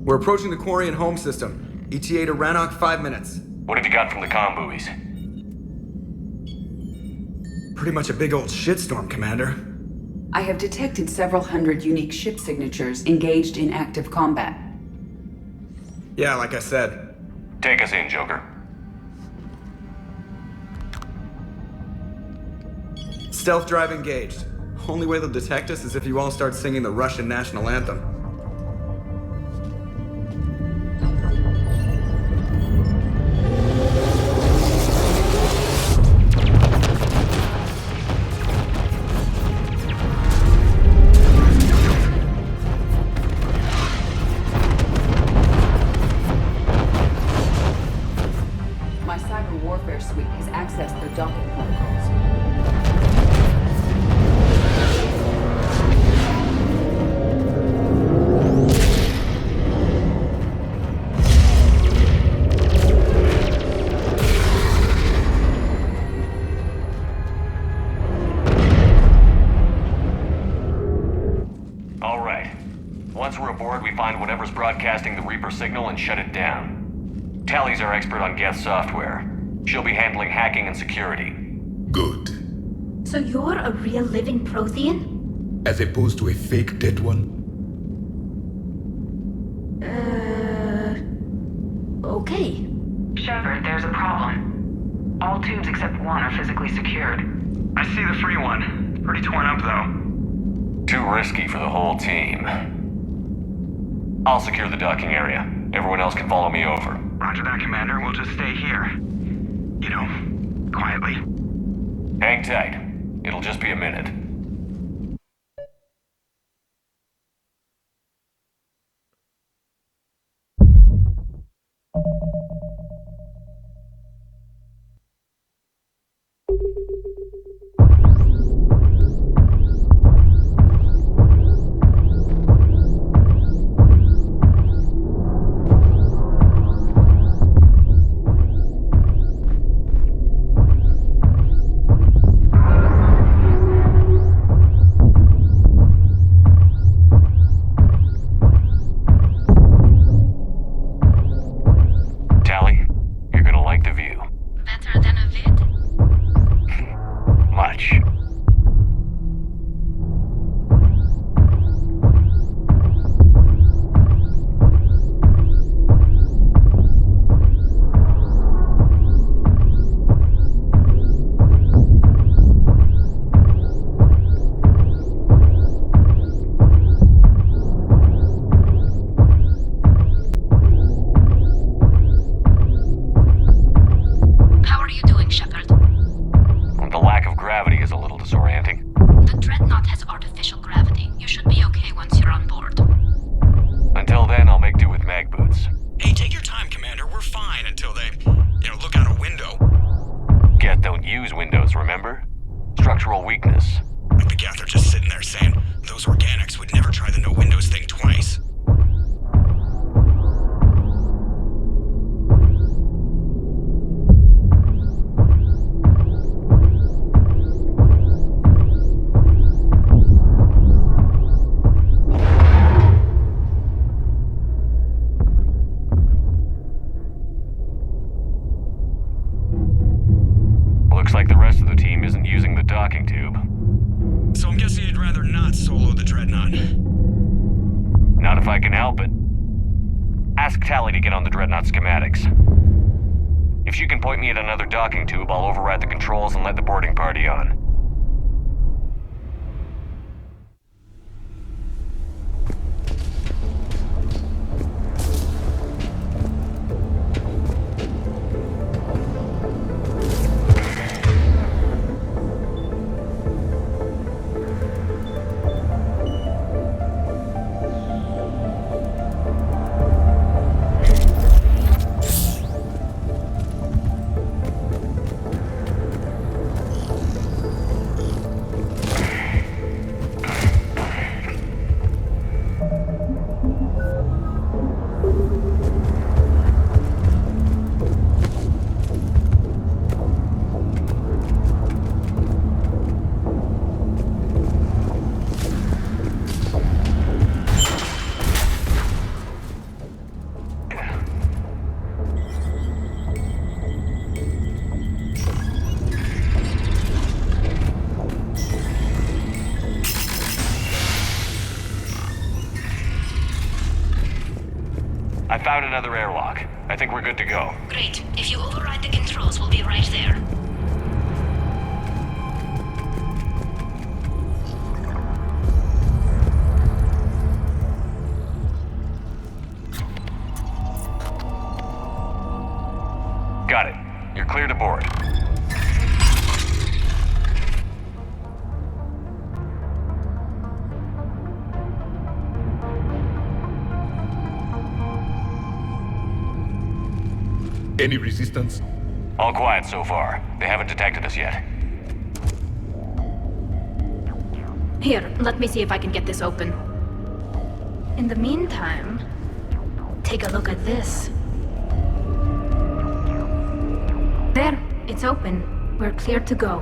Speaker 4: We're approaching the Quarian home system. ETA to Rannoch, 5 minutes.
Speaker 20: What have you got from the comm buoys?
Speaker 4: Pretty much a big old shitstorm, Commander.
Speaker 15: I have detected several hundred unique ship signatures engaged in active combat.
Speaker 4: Yeah, like I said.
Speaker 20: Take us in, Joker.
Speaker 4: Stealth drive engaged. Only way they'll detect us is if you all start singing the Russian national anthem.
Speaker 15: My cyber warfare suite has accessed their docking protocols.
Speaker 20: All right. Once we're aboard, we find whatever's broadcasting the Reaper signal and shut it down. Tally's our expert on Geth software. She'll be handling hacking and security.
Speaker 13: Good.
Speaker 19: So you're a real living Prothean?
Speaker 13: As opposed to a fake dead one?
Speaker 19: Okay.
Speaker 12: Shepard, there's a problem. All tubes except one are physically secured.
Speaker 14: I see the free one. Pretty torn up, though.
Speaker 20: Too risky for the whole team. I'll secure the docking area. Everyone else can follow me over.
Speaker 14: Roger that, Commander. We'll just stay here. You know, quietly.
Speaker 20: Hang tight. It'll just be a minute. Tally, you're gonna like the view.
Speaker 19: Better than a vid?
Speaker 20: Much.
Speaker 19: How are you doing, Shepard?
Speaker 20: The lack of gravity is a little disorienting.
Speaker 19: The Dreadnought has artificial gravity. You should be okay once you're on board.
Speaker 20: Until then, I'll make do with mag boots.
Speaker 14: Hey, take your time, Commander. We're fine until they, look out a window.
Speaker 20: Geth don't use windows, remember? Structural weakness.
Speaker 14: Like the Geth are just sitting there saying, those organics would never try the no windows thing twice.
Speaker 20: Looks like the rest of the team isn't using the docking tube.
Speaker 14: So I'm guessing you'd rather not solo the Dreadnought.
Speaker 20: Not if I can help it. Ask Tally to get on the Dreadnought schematics. If she can point me at another docking tube, I'll override the controls and let the boarding party on. I found another airlock. I think we're good to go.
Speaker 19: Great. If you override the controls, we'll be right there.
Speaker 20: Got it. You're clear to board.
Speaker 13: Any resistance?
Speaker 20: All quiet so far. They haven't detected us yet.
Speaker 19: Here, let me see if I can get this open. In the meantime, take a look at this. There, it's open. We're clear to go.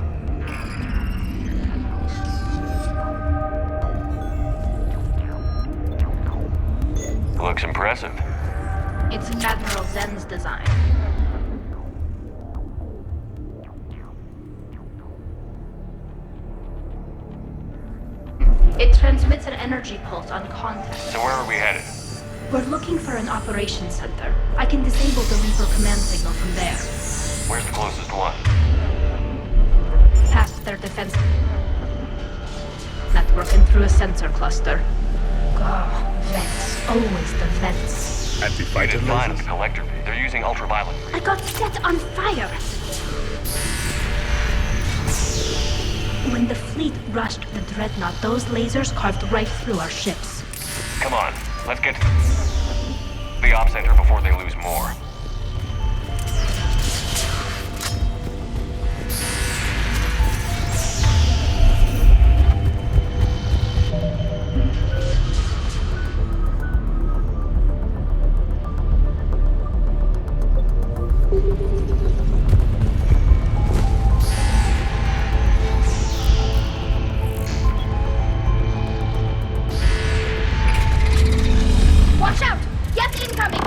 Speaker 20: Looks impressive.
Speaker 19: It's Admiral Zen's design. It transmits an energy pulse on contact.
Speaker 20: So where are we headed?
Speaker 19: We're looking for an operations center. I can disable the Reaper command signal from there.
Speaker 20: Where's the closest one?
Speaker 19: Past their defense network and through a sensor cluster. Oh, vents. Always the vents.
Speaker 20: We did fine at the collector. They're using ultraviolet.
Speaker 19: I got set on fire! When the fleet rushed the Dreadnought, those lasers carved right through our ships.
Speaker 20: Come on, let's get to the op center before they lose more.
Speaker 19: Watch out! Yes, incoming!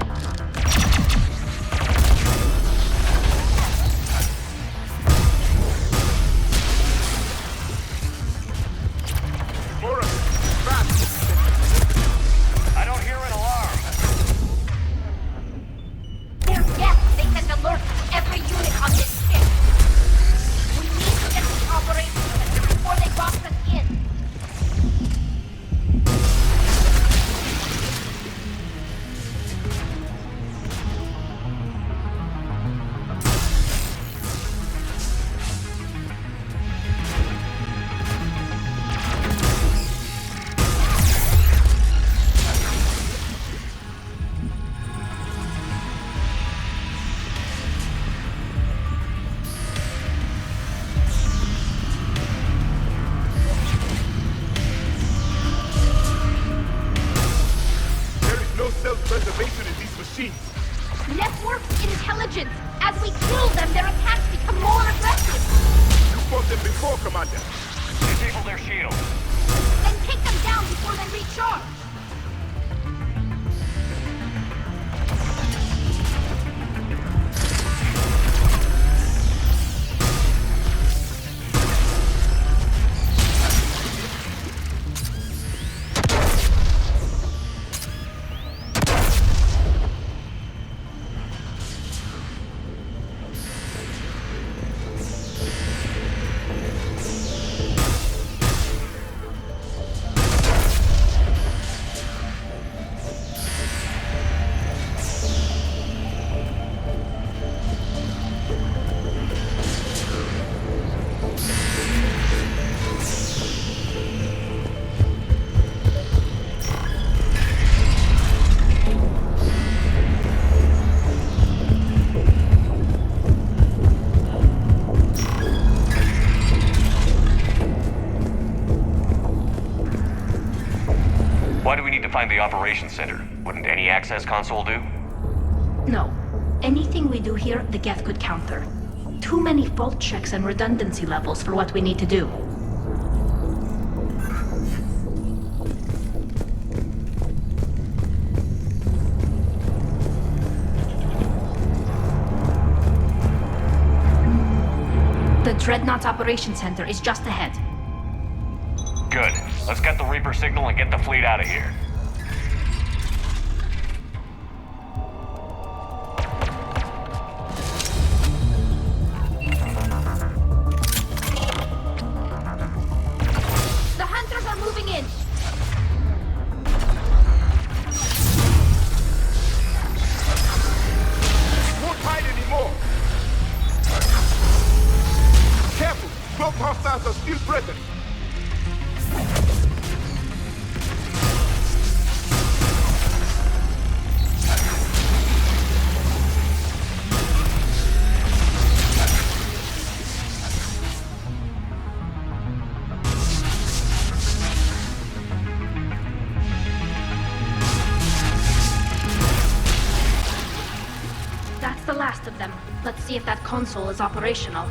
Speaker 20: I don't hear an alarm.
Speaker 19: There's gas! They sent alerts to every unit on this ship! We need to get to the operations center before they box us in!
Speaker 13: There is no self-preservation in these machines.
Speaker 19: Network intelligence! As we kill them, their attacks become more aggressive!
Speaker 13: You fought them before, Commander.
Speaker 20: Disable their shields.
Speaker 19: Then kick them down before they recharge!
Speaker 20: Why do we need to find the operations center? Wouldn't any access console do?
Speaker 19: No. Anything we do here, the Geth could counter. Too many fault checks and redundancy levels for what we need to do. The Dreadnought's Operations Center is just ahead.
Speaker 20: Good. Let's get the Reaper signal and get the fleet out of here.
Speaker 19: the last of them. Let's see if that console is operational.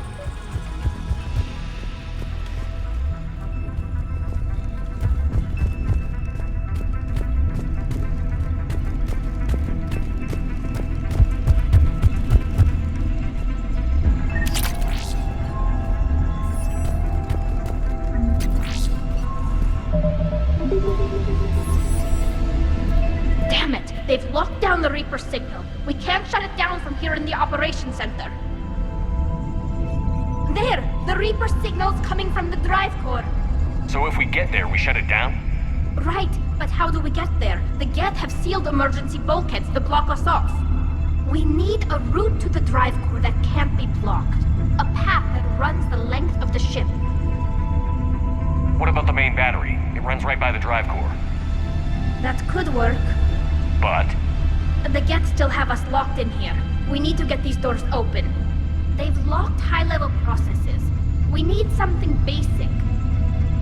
Speaker 19: Damn it! They've locked down the Reaper signal. We can't shut it down from here in the operations center. There! The Reaper signal's coming from the drive core.
Speaker 20: So if we get there, we shut it down?
Speaker 19: Right, but how do we get there? The Geth have sealed emergency bulkheads to block us off. We need a route to the drive core that can't be blocked. A path that runs the length of the ship.
Speaker 20: What about the main battery? It runs right by the drive core.
Speaker 19: That could work.
Speaker 20: But?
Speaker 19: The Geth still have us locked in here. We need to get these doors open. They've locked high-level processes. We need something basic.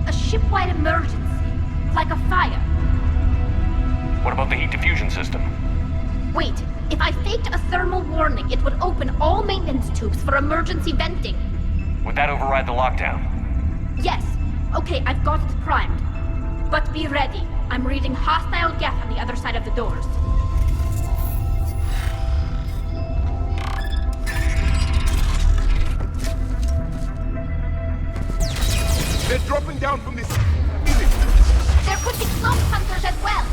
Speaker 19: A ship-wide emergency. Like a fire.
Speaker 20: What about the heat diffusion system?
Speaker 19: Wait, if I faked a thermal warning, it would open all maintenance tubes for emergency venting.
Speaker 20: Would that override the lockdown?
Speaker 19: Yes. Okay, I've got it primed. But be ready. I'm reading hostile Geth on the other side of the doors.
Speaker 13: They're dropping down from this.
Speaker 19: There could be cloak hunters as well.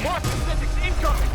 Speaker 13: More synthetics incoming!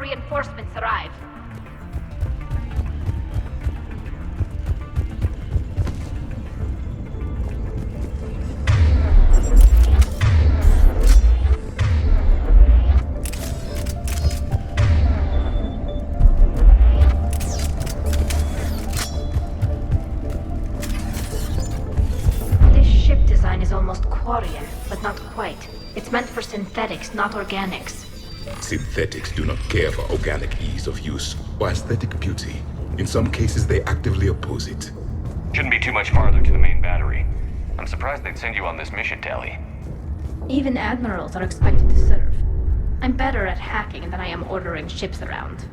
Speaker 19: Reinforcements arrive. This ship design is almost Quarian, but not quite. It's meant for synthetics, not organics.
Speaker 13: Synthetics do not care for organic ease of use or aesthetic beauty. In some cases, they actively oppose it.
Speaker 20: Shouldn't be too much farther to the main battery. I'm surprised they'd send you on this mission, Tali.
Speaker 19: Even admirals are expected to serve. I'm better at hacking than I am ordering ships around.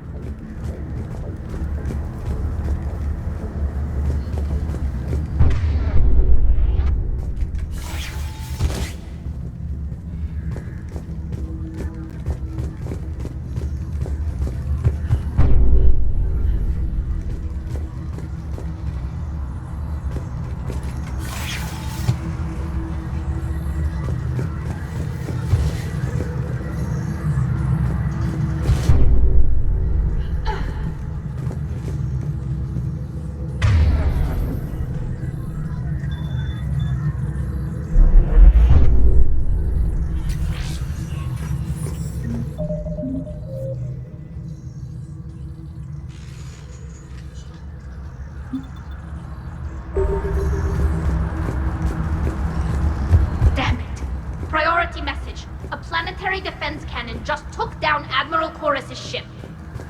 Speaker 19: Damn it! Priority message. A planetary defense cannon just took down Admiral Chorus's ship.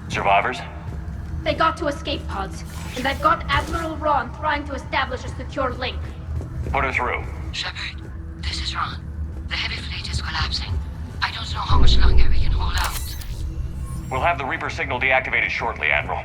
Speaker 20: Survivors?
Speaker 19: They got to escape pods, and I've got Admiral Ron trying to establish a secure link.
Speaker 20: Put her through.
Speaker 18: Shepard, this is Ron. The heavy fleet is collapsing. I don't know how much longer we can hold out.
Speaker 20: We'll have the Reaper signal deactivated shortly, Admiral.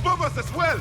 Speaker 13: Above us as well!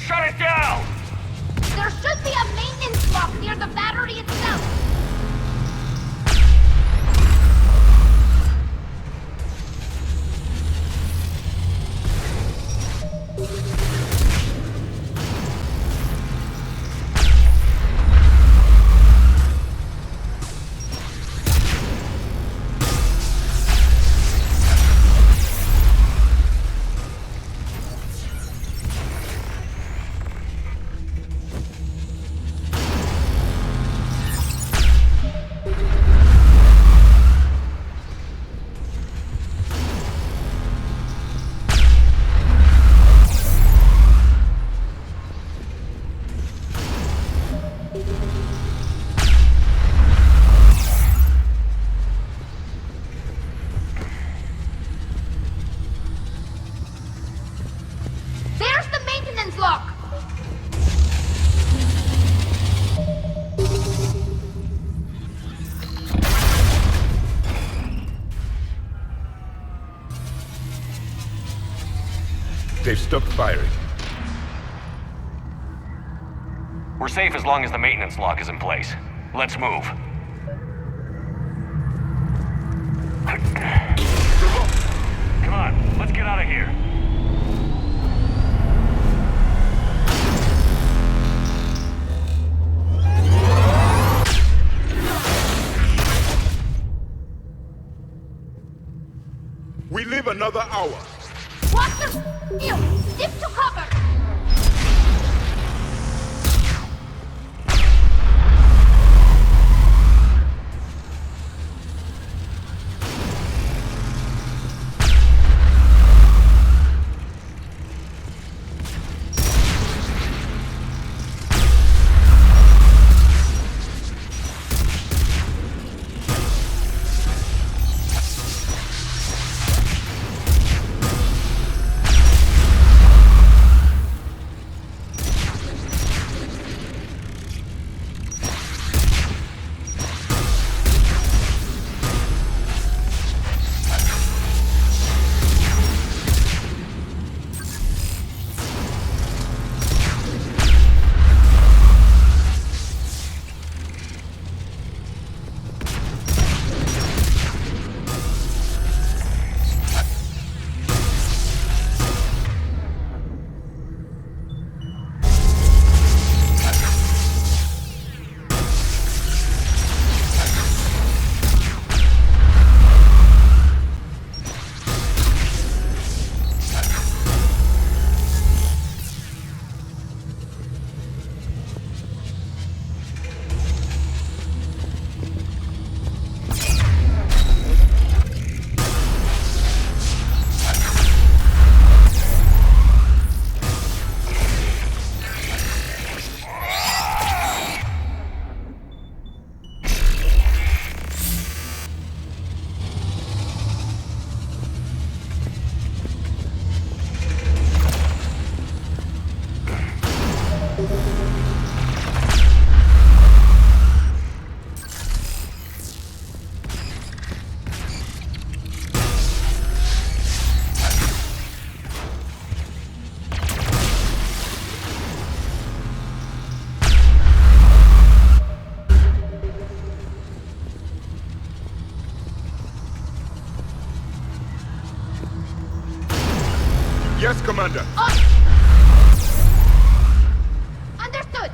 Speaker 20: Shut it down!
Speaker 19: There should be a maintenance lock near the battery itself. There's the maintenance lock!
Speaker 13: They've stopped firing.
Speaker 20: We're safe as long as the maintenance lock is in place. Let's move. Come on, let's get out of here.
Speaker 13: We live another hour.
Speaker 19: Watch your steel! Dip to cover!
Speaker 13: Commander.
Speaker 19: Understood.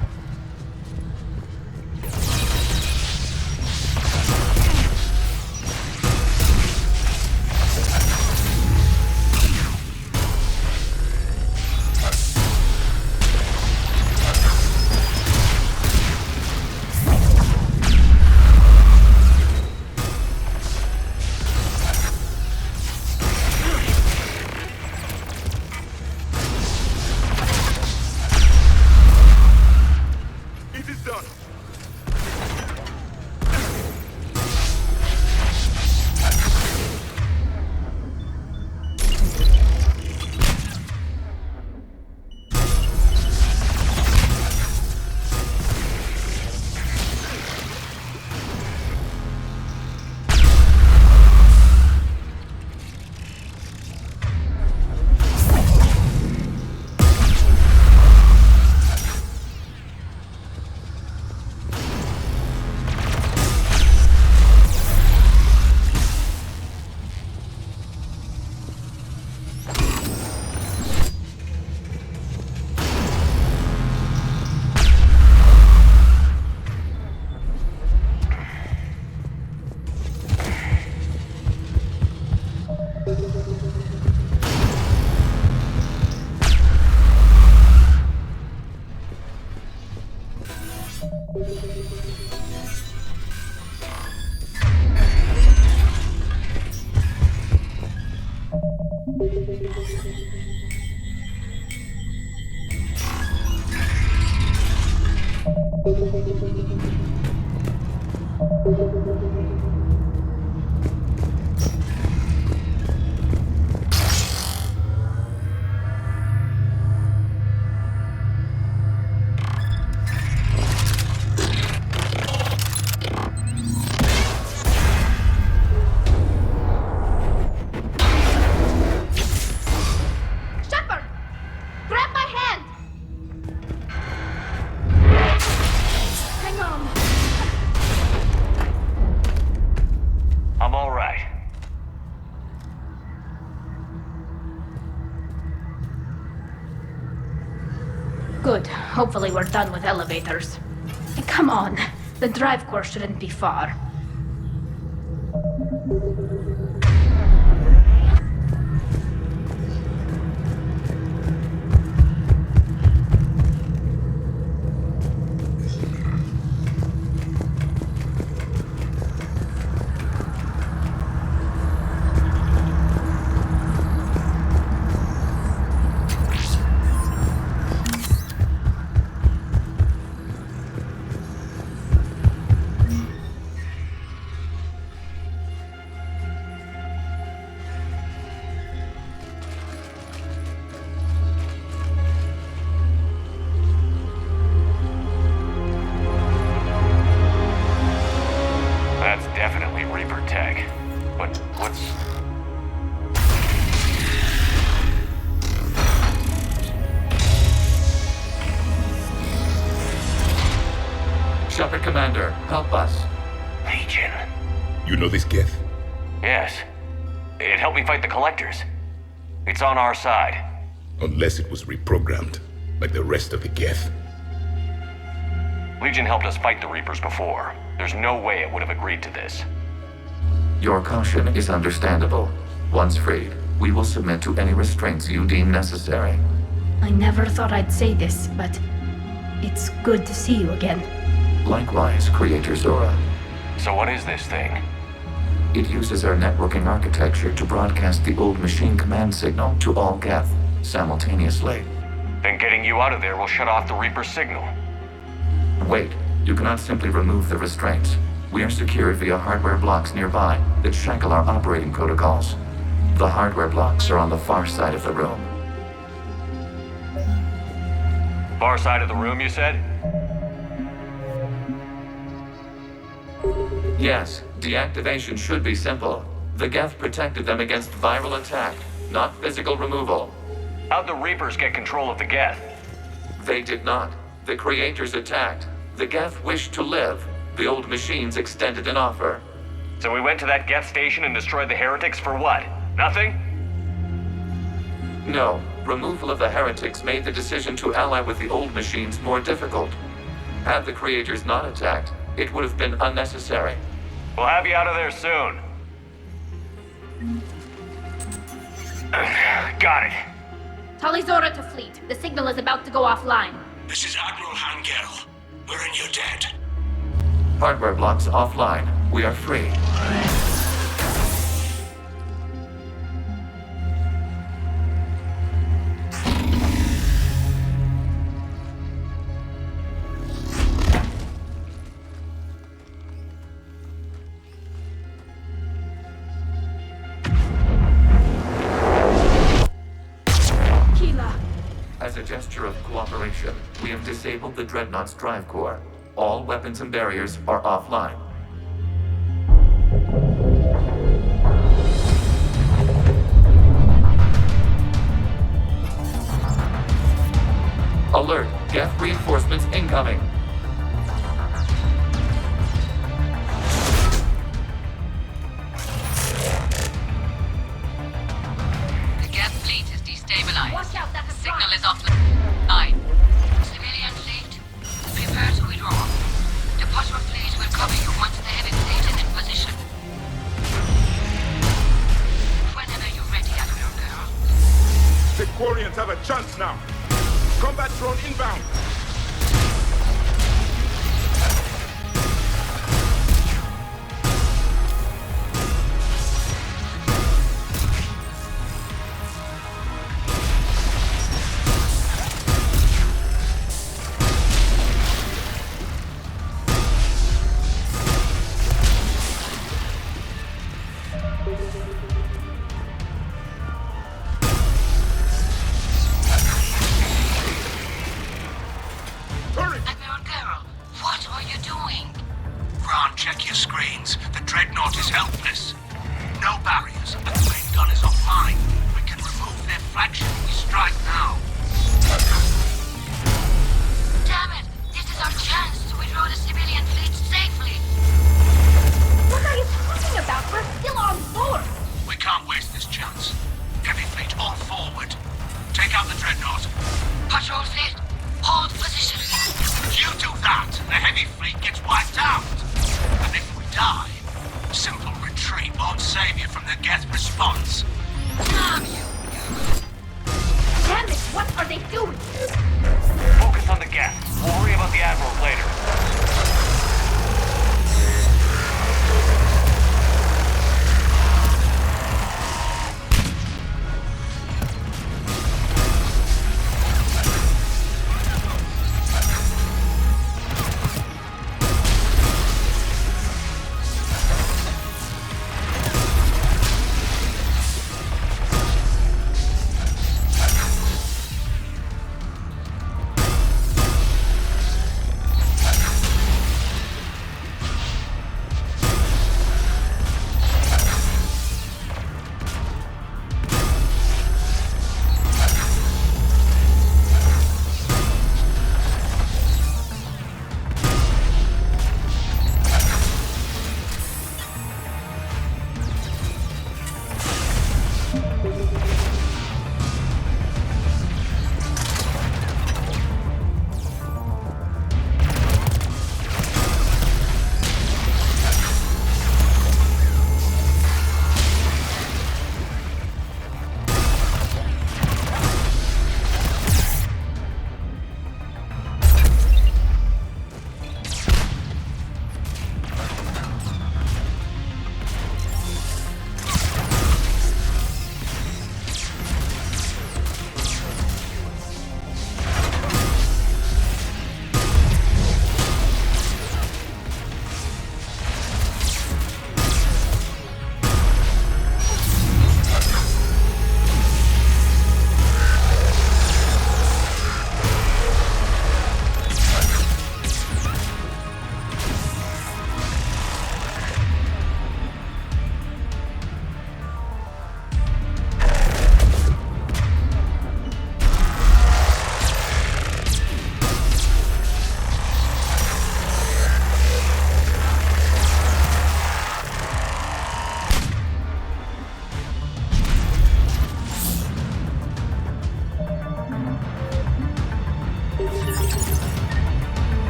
Speaker 19: Good. Hopefully we're done with elevators. Come on. The drive core shouldn't be far.
Speaker 6: Shepard Commander, help us.
Speaker 20: Legion.
Speaker 13: You know this Geth?
Speaker 20: Yes. It helped me fight the Collectors. It's on our side.
Speaker 13: Unless it was reprogrammed, like the rest of the Geth.
Speaker 20: Legion helped us fight the Reapers before. There's no way it would have agreed to this.
Speaker 6: Your caution is understandable. Once freed, we will submit to any restraints you deem necessary.
Speaker 19: I never thought I'd say this, but it's good to see you again.
Speaker 6: Likewise, Creator Zora.
Speaker 20: So what is this thing?
Speaker 6: It uses our networking architecture to broadcast the old machine command signal to all Geth simultaneously.
Speaker 20: Then getting you out of there will shut off the Reaper signal.
Speaker 6: Wait, you cannot simply remove the restraints. We are secured via hardware blocks nearby that shackle our operating protocols. The hardware blocks are on the far side of the room.
Speaker 20: Far side of the room, you said?
Speaker 6: Yes, deactivation should be simple. The Geth protected them against viral attack, not physical removal.
Speaker 20: How'd the Reapers get control of the Geth?
Speaker 6: They did not. The Creators attacked. The Geth wished to live. The old machines extended an offer.
Speaker 20: So we went to that Geth station and destroyed the heretics for what? Nothing?
Speaker 6: No. removal of the heretics made the decision to ally with the old machines more difficult. Had the creators not attacked, it would have been unnecessary.
Speaker 20: We'll have you out of there soon. Got it.
Speaker 19: Talizora to fleet. The signal is about to go offline.
Speaker 3: This is Admiral Hangel. We're in your debt.
Speaker 6: Hardware blocks offline. We are free. As a gesture of cooperation, we have disabled the Dreadnought's drive core. All weapons and barriers are offline. Alert! Geth reinforcements incoming!
Speaker 1: The Geth fleet is destabilized.
Speaker 19: Watch out, that's a
Speaker 1: Signal is offline. Civilian fleet, prepare to withdraw. The Pottermore fleet will cover you once the heavy fleet is in position. Whenever you're ready, Admiral Girl.
Speaker 13: The Quarians have a chance now. Combat drone inbound.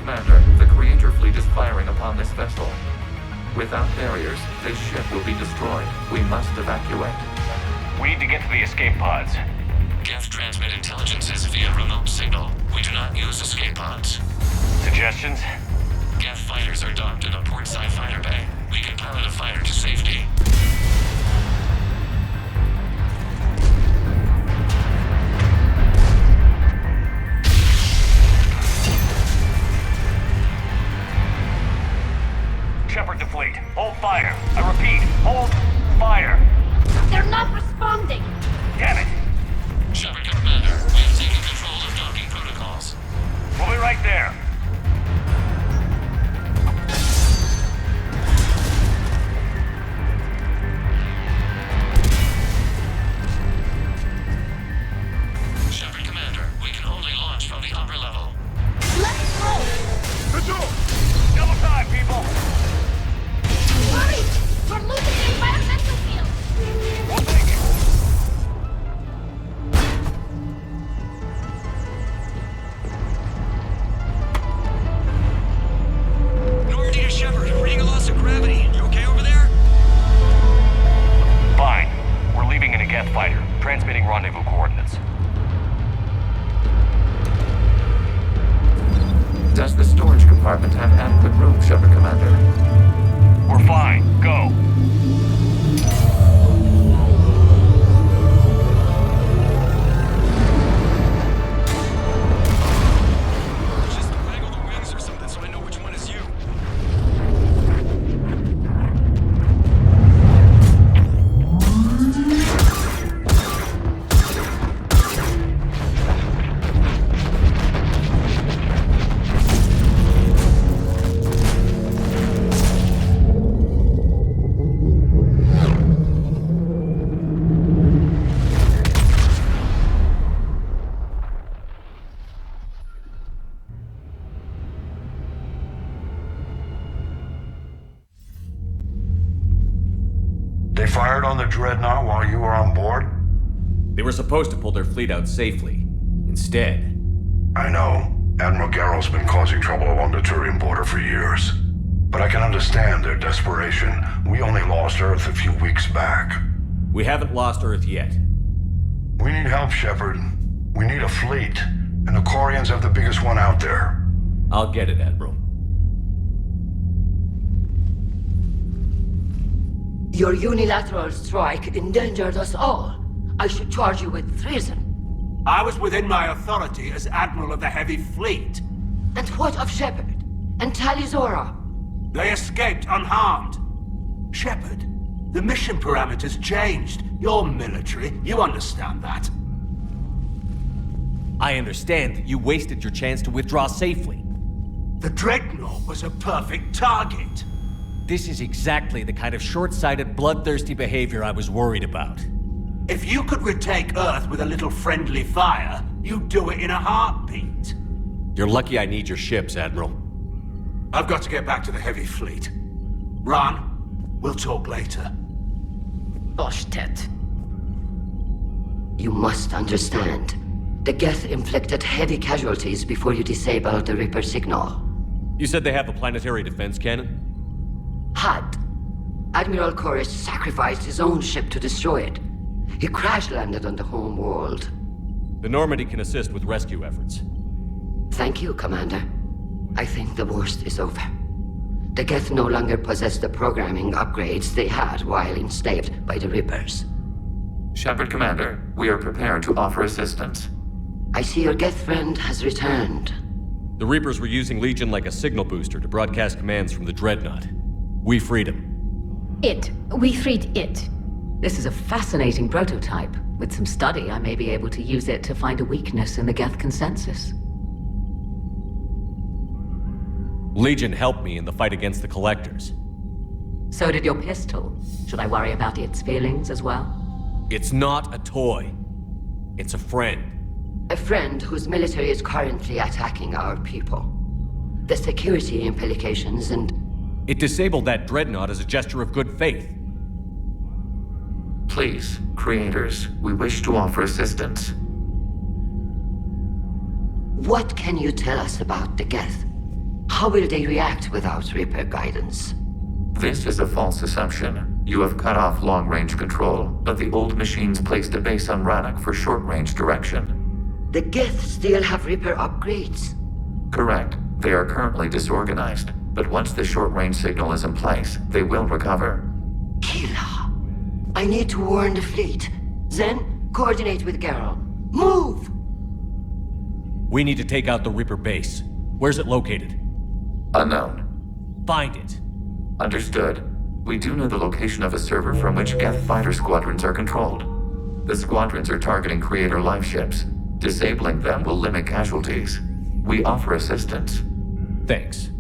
Speaker 6: Commander, the Creator fleet is firing upon this vessel. Without barriers, this ship will be destroyed. We must evacuate.
Speaker 20: We need to get to the escape pods.
Speaker 6: Geth transmit intelligences via remote signal. We do not use escape pods.
Speaker 20: Suggestions?
Speaker 6: Geth fighters are docked in a portside fighter bay. We can pilot a fighter to safety.
Speaker 20: Shepard to fleet. Hold fire. I repeat, hold fire.
Speaker 19: They're not responding.
Speaker 20: Damn it.
Speaker 6: Shepard to Commander, we have taken control of docking protocols.
Speaker 20: We'll be right there.
Speaker 6: Shepard Commander, we can only launch from the upper level.
Speaker 19: Let's go!
Speaker 13: The door!
Speaker 20: Double time, people!
Speaker 19: Hurry! We're losing the environmental field!
Speaker 20: We'll take it.
Speaker 14: Normandy to Shepard, reading a loss of gravity. You okay over there?
Speaker 20: Fine. We're leaving in a Geth fighter. Transmitting rendezvous coordinates.
Speaker 6: Does the storage compartment have adequate room, Shepard Commander?
Speaker 20: We're fine. Go.
Speaker 14: Just waggle the wings or something so I know which one is you.
Speaker 3: They fired on the Dreadnought while you were on board?
Speaker 2: They were supposed to pull their fleet out safely. Instead...
Speaker 3: I know. Admiral Garrow's been causing trouble along the Turian border for years. But I can understand their desperation. We only lost Earth a few weeks back.
Speaker 2: We haven't lost Earth yet.
Speaker 3: We need help, Shepard. We need a fleet. And the Quarians have the biggest one out there.
Speaker 2: I'll get it, Admiral.
Speaker 18: Your unilateral strike endangered us all. I should charge you with treason.
Speaker 3: I was within my authority as Admiral of the Heavy Fleet.
Speaker 18: And what of Shepard? And Talizora?
Speaker 3: They escaped unharmed. Shepard, the mission parameters changed. You're military. You understand that.
Speaker 2: I understand that you wasted your chance to withdraw safely.
Speaker 3: The Dreadnought was a perfect target.
Speaker 2: This is exactly the kind of short-sighted, bloodthirsty behavior I was worried about.
Speaker 3: If you could retake Earth with a little friendly fire, you'd do it in a heartbeat.
Speaker 2: You're lucky I need your ships, Admiral.
Speaker 3: I've got to get back to the Heavy Fleet. Ron, we'll talk later.
Speaker 18: Oshtet. You must understand. The Geth inflicted heavy casualties before you disabled the Reaper signal.
Speaker 2: You said they have a planetary defense cannon?
Speaker 18: Had. Admiral Koris sacrificed his own ship to destroy it. He crash-landed on the home world.
Speaker 2: The Normandy can assist with rescue efforts.
Speaker 18: Thank you, Commander. I think the worst is over. The Geth no longer possess the programming upgrades they had while enslaved by the Reapers.
Speaker 6: Shepard Commander, we are prepared to offer assistance.
Speaker 18: I see your Geth friend has returned.
Speaker 2: The Reapers were using Legion like a signal booster to broadcast commands from the Dreadnought. We freed him.
Speaker 19: We freed it.
Speaker 7: This is a fascinating prototype. With some study, I may be able to use it to find a weakness in the Geth consensus.
Speaker 2: Legion helped me in the fight against the Collectors.
Speaker 7: So did your pistol. Should I worry about its feelings as well?
Speaker 2: It's not a toy. It's a friend.
Speaker 18: A friend whose military is currently attacking our people. The security implications and...
Speaker 2: It disabled that Dreadnought as a gesture of good faith.
Speaker 6: Please, Creators, we wish to offer assistance.
Speaker 18: What can you tell us about the Geth? How will they react without Reaper guidance?
Speaker 6: This is a false assumption. You have cut off long-range control, but the old machines placed a base on Rannoch for short-range direction.
Speaker 18: The Geth still have Reaper upgrades?
Speaker 6: Correct. They are currently disorganized, but once the short-range signal is in place, they will recover.
Speaker 18: Kila, I need to warn the fleet. Then, coordinate with Garrel. Move!
Speaker 9: We need to take out the Reaper base. Where's it located?
Speaker 6: Unknown.
Speaker 9: Find it.
Speaker 6: Understood. We do know the location of a server from which Geth fighter squadrons are controlled. The squadrons are targeting Creator life ships. Disabling them will limit casualties. We offer assistance.
Speaker 9: Thanks.